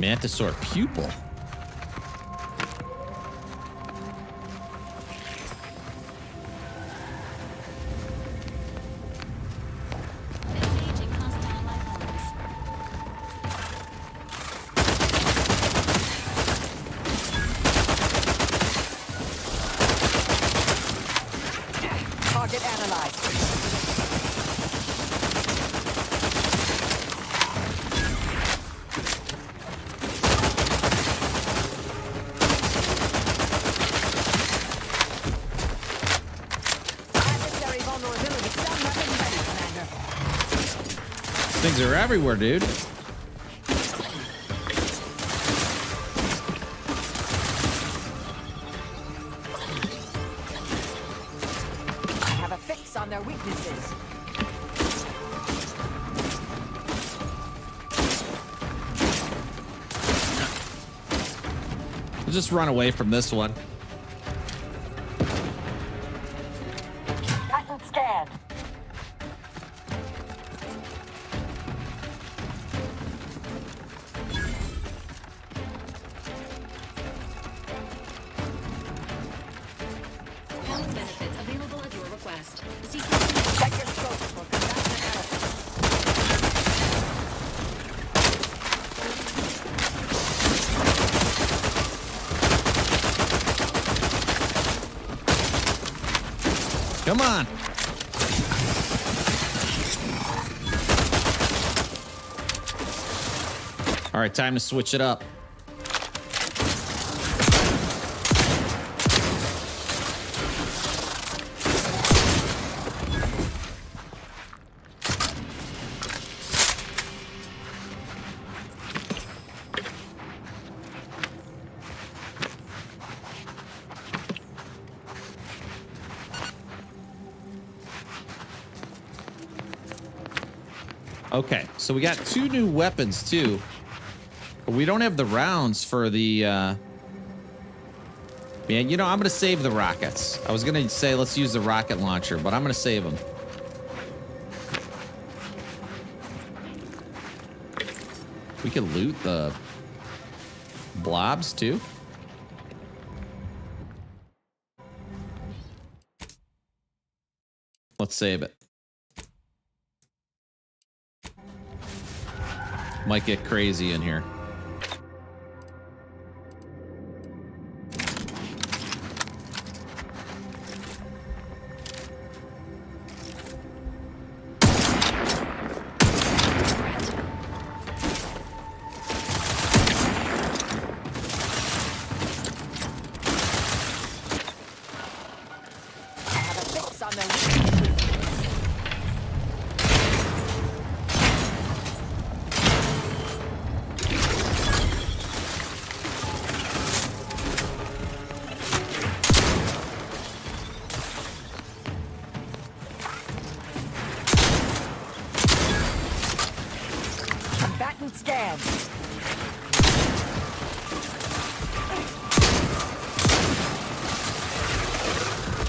Mantisaur pupil. Target analyzed. Adversary vulnerability. Some weapon ready, Commander. These things are everywhere, dude. I have a fix on their weaknesses. We'll just run away from this one. Patent scanned. Health benefits available at your request. Check your scopes for combat analysis. Come on. All right, time to switch it up. Okay, so we got 2 new weapons too. But we don't have the rounds for the man, you know, I'm gonna save the rockets. I was gonna say let's use the rocket launcher, but I'm gonna save them. We can loot the blobs too. Let's save it. Might get crazy in here.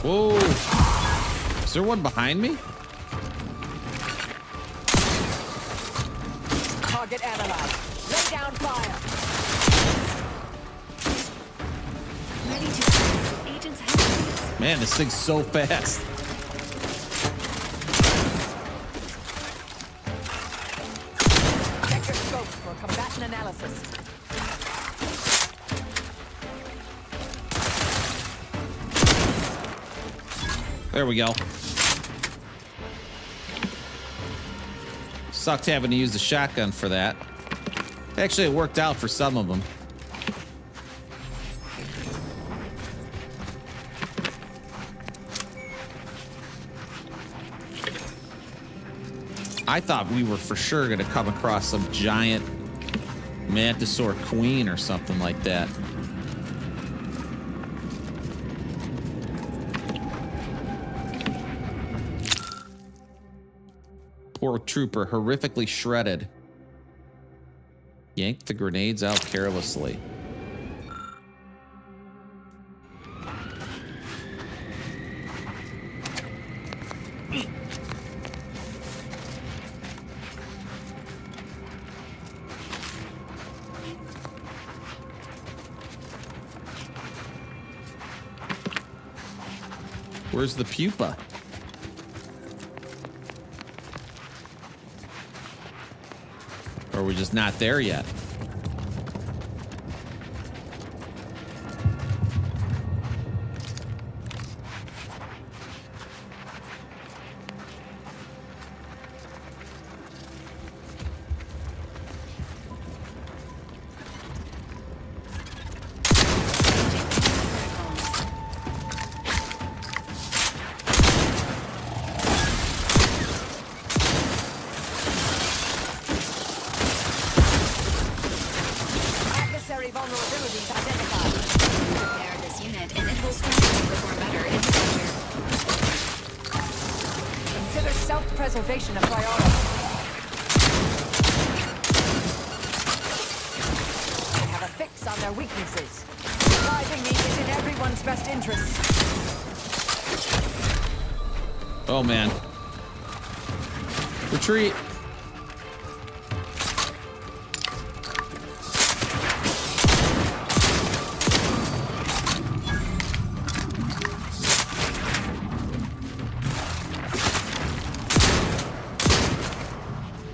Whoa. Is there one behind me? Target analyzed. Lay down fire. Ready to agents have. Man, this thing's so fast. Check your scopes for combatant analysis. There we go. Sucked having to use the shotgun for that. Actually, it worked out for some of them. I thought we were for sure going to come across some giant mantisaur queen or something like that. Poor trooper, horrifically shredded. Yanked the grenades out carelessly. Where's the pupa? Or are we just not there yet? Vulnerabilities identified. Repair this unit and it will strengthen perform better in the future. Consider self-preservation a priority. They have a fix on their weaknesses. Reviving me is in everyone's best interest. Oh man. Retreat.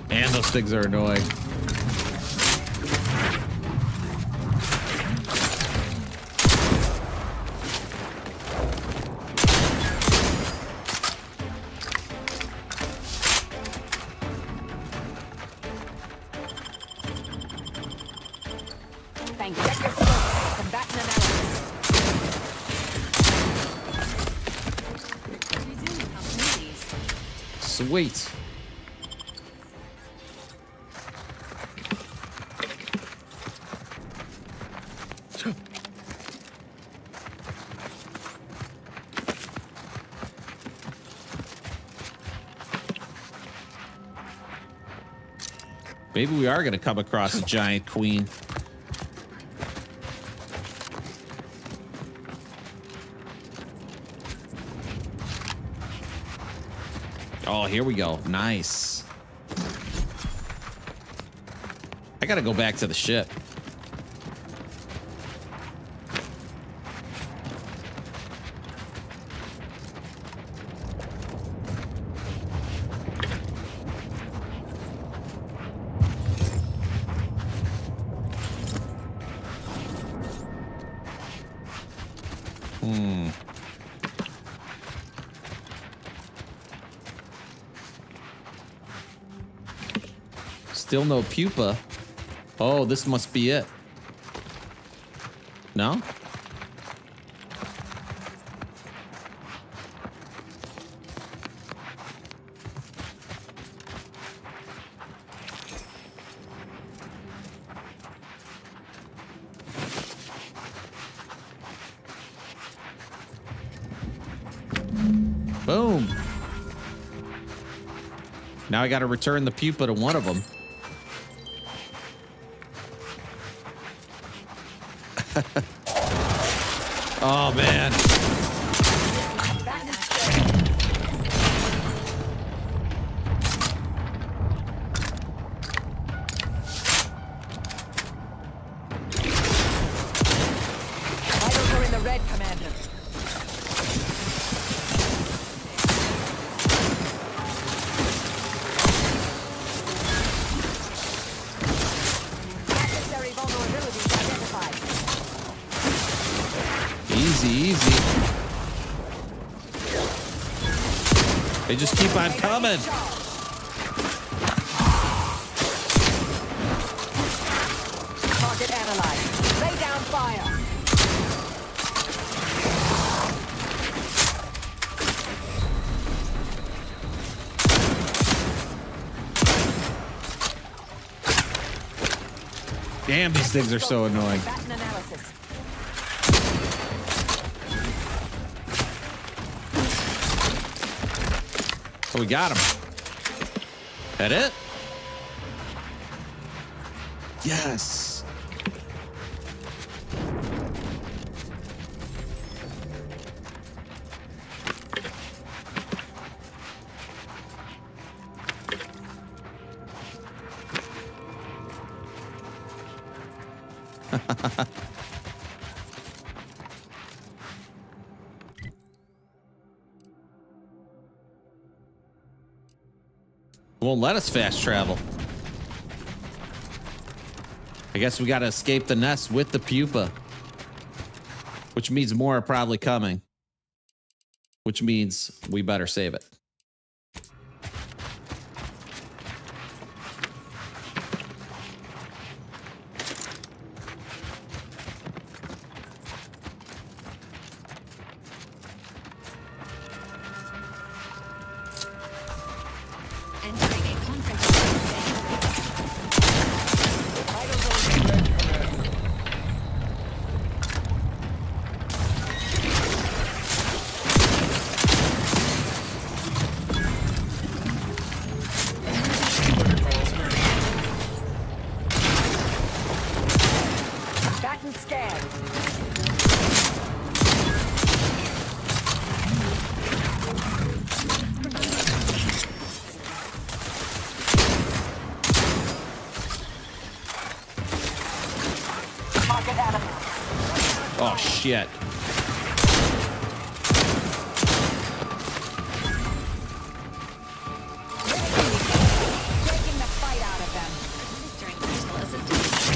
Man, those things are annoying. Thank you. Check your scopes for combatant analysis. Resuming hostilities. Sweet. Maybe we are going to come across a giant queen. Oh, here we go. Nice. I got to go back to the ship. Still no pupa. Oh, this must be it. No? Boom. Now I got to return the pupa to one of them. Oh, man. red, Commander. Adversary vulnerabilities identified. Easy, easy. They just keep on coming. Target analyzed. Lay down fire. Damn, these things are so annoying. Batten analysis. Oh, we got him. That it? Yes. Won't let us fast travel. I guess we got to escape the nest with the pupa, which means more are probably coming, which means we better save it. Entering a conference Batten scan. Target animal. Oh, shit. Taking the fight out of them. administering critical assistance.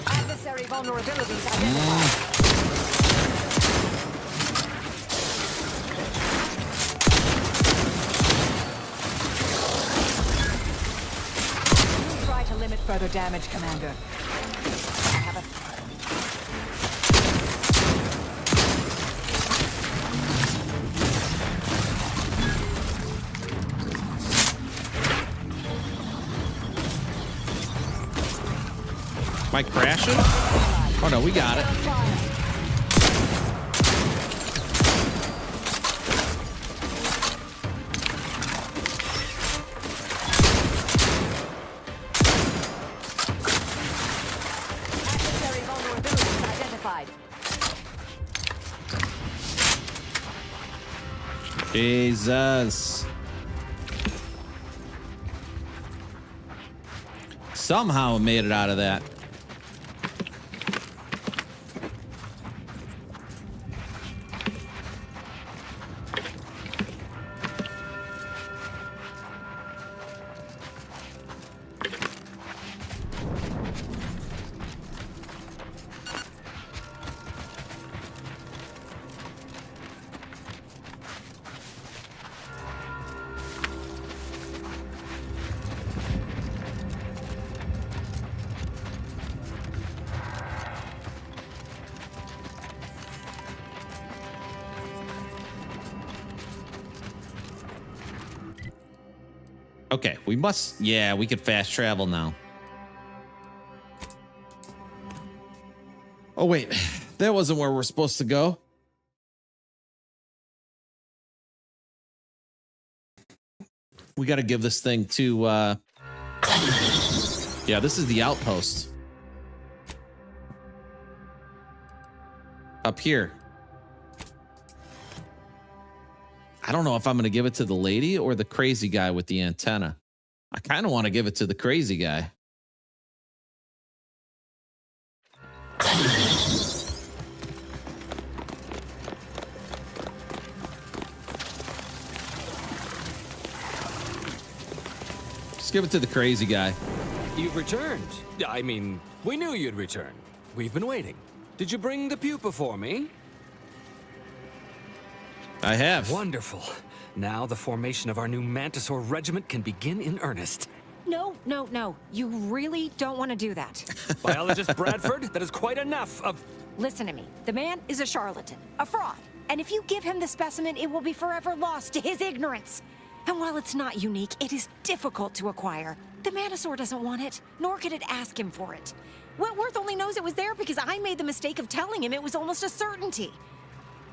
Adversary vulnerabilities identified. Try to limit further damage, Commander. I have a... Am I crashing? Oh, no, we got it. Adversary vulnerabilities identified. Jesus. Somehow made it out of that. Okay, we must... Yeah, we could fast travel now. Oh, wait. That wasn't where we're supposed to go. We got to give this thing to... Yeah, this is the outpost. Up here. I don't know if I'm going to give it to the lady or the crazy guy with the antenna. I kind of want to give it to the crazy guy. Just give it to the crazy guy. You've returned. I mean, we knew you'd return. We've been waiting. Did you bring the pupa for me? I have. Wonderful. Now the formation of our new Mantisaur regiment can begin in earnest. No, no, no. You really don't want to do that. Biologist Bradford, that is quite enough of... Listen to me. The man is a charlatan, a fraud. And if you give him the specimen, it will be forever lost to his ignorance. And while it's not unique, it is difficult to acquire. The Mantisaur doesn't want it, nor could it ask him for it. Wentworth only knows it was there because I made the mistake of telling him it was almost a certainty.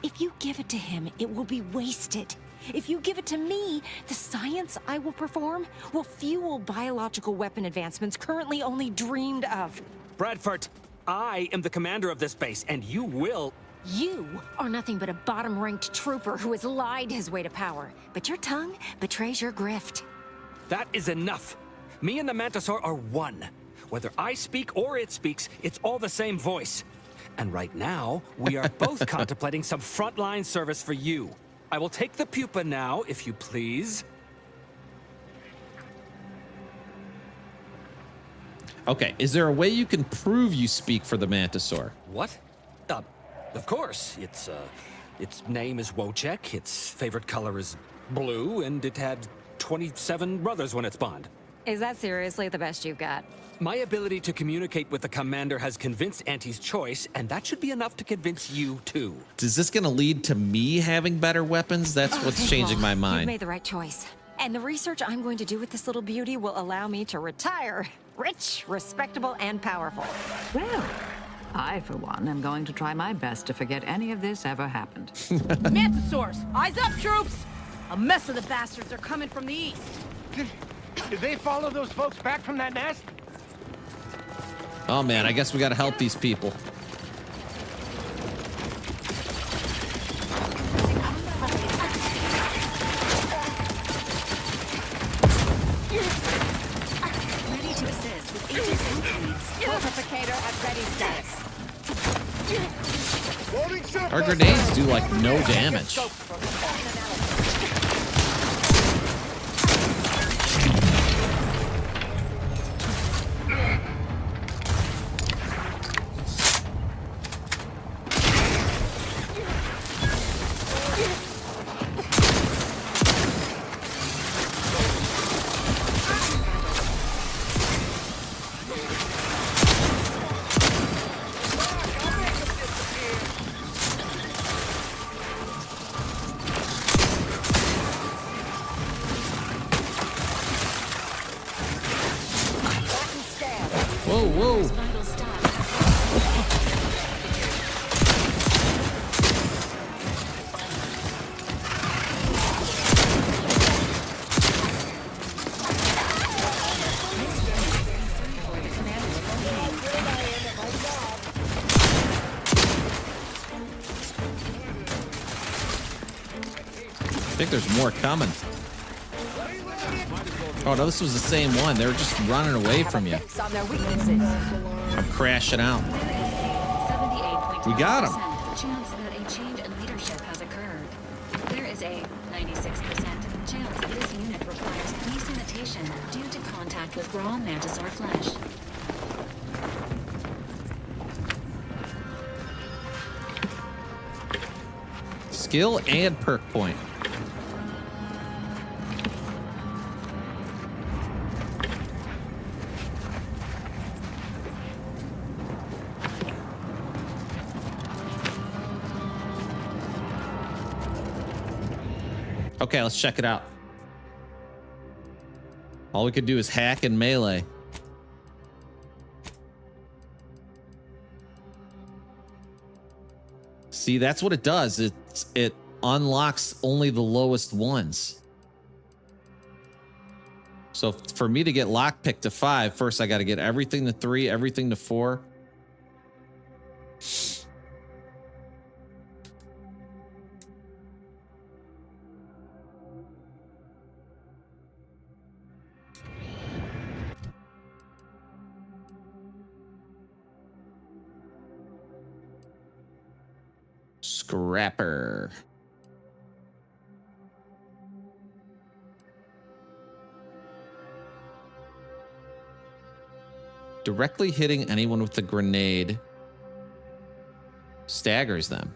If you give it to him, it will be wasted. If you give it to me, the science I will perform will fuel biological weapon advancements currently only dreamed of. Bradford, I am the commander of this base, and you will... You are nothing but a bottom-ranked trooper who has lied his way to power. But your tongue betrays your grift. That is enough. Me and the Mantisaur are one. Whether I speak or it speaks, it's all the same voice. And right now, we are both contemplating some frontline service for you. I will take the pupa now, if you please. Okay, is there a way you can prove you speak for the Mantisaur? What? Of course. Its name is Wojciech, its favorite color is blue, and it had 27 brothers when it spawned. Is that seriously the best you've got? My ability to communicate with the commander has convinced Auntie's choice, and that should be enough to convince you, too. Is this going to lead to me having better weapons? That's what's changing my You've mind. made the right choice. And the research I'm going to do with this little beauty will allow me to retire rich, respectable, and powerful. Well, I, for one, am going to try my best to forget any of this ever happened. Mantisaurs! Eyes up, troops! A mess of the bastards are coming from the east. Did they follow those folks back from that nest? Oh man, I guess we got to help these people. Ready to assist with agents and leads. Fortificator at ready status. Our grenades do like no damage. Whoa, whoa. I think there's more coming. Oh no, this was the same one. They were just running away from you. On their weaknesses. I'm crashing out. We got him. Chance that a change in leadership has occurred. There is a 96% chance this unit requires desanitation due to contact with raw Mantisaur flesh. Skill and perk point. Okay, let's check it out. All we could do is hack and melee. See, that's what it does. It unlocks only the lowest ones. So for me to get lockpick to 5, first I got to get everything to 3, everything to 4. Scrapper. Directly hitting anyone with a grenade staggers them.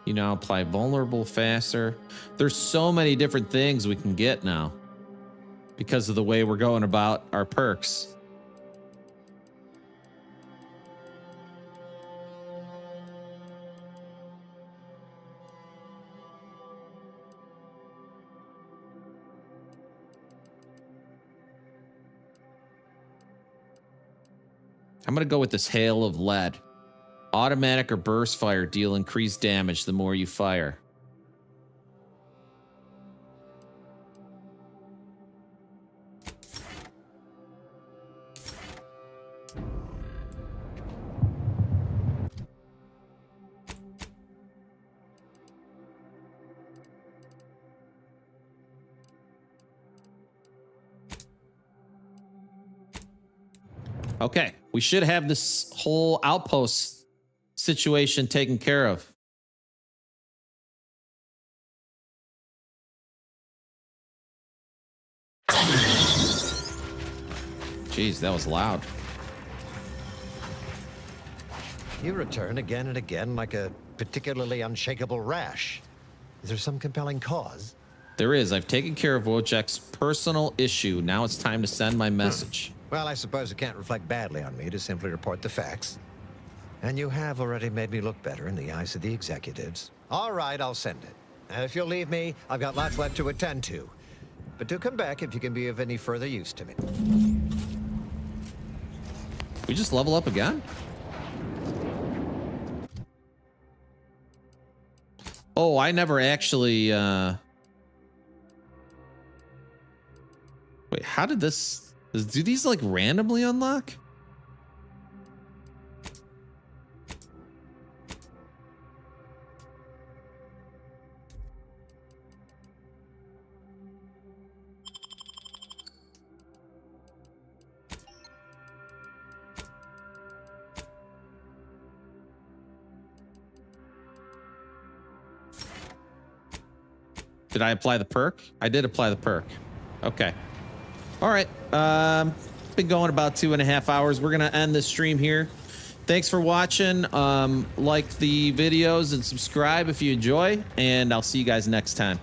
You now apply vulnerable faster. There's so many different things we can get now because of the way we're going about our perks. I'm going to go with this hail of lead. Automatic or burst fire deal increased damage the more you fire. Okay, we should have this whole outpost situation taken care of. Jeez, that was loud. You return again and again like a particularly unshakable rash. Is there some compelling cause? There is. I've taken care of Wojciech's personal issue. Now it's time to send my message. Well, I suppose it can't reflect badly on me to simply report the facts. And you have already made me look better in the eyes of the executives. All right, I'll send it. If you'll leave me, I've got lots left to attend to. But do come back if you can be of any further use to me. We just level up again? Oh, I never actually... Wait, how did this... Do these, like, randomly unlock? Did I apply the perk? I did apply the perk. Okay. All right. Been going about 2.5 hours. We're going to end this stream here. Thanks for watching. Like the videos and subscribe if you enjoy, and I'll see you guys next time.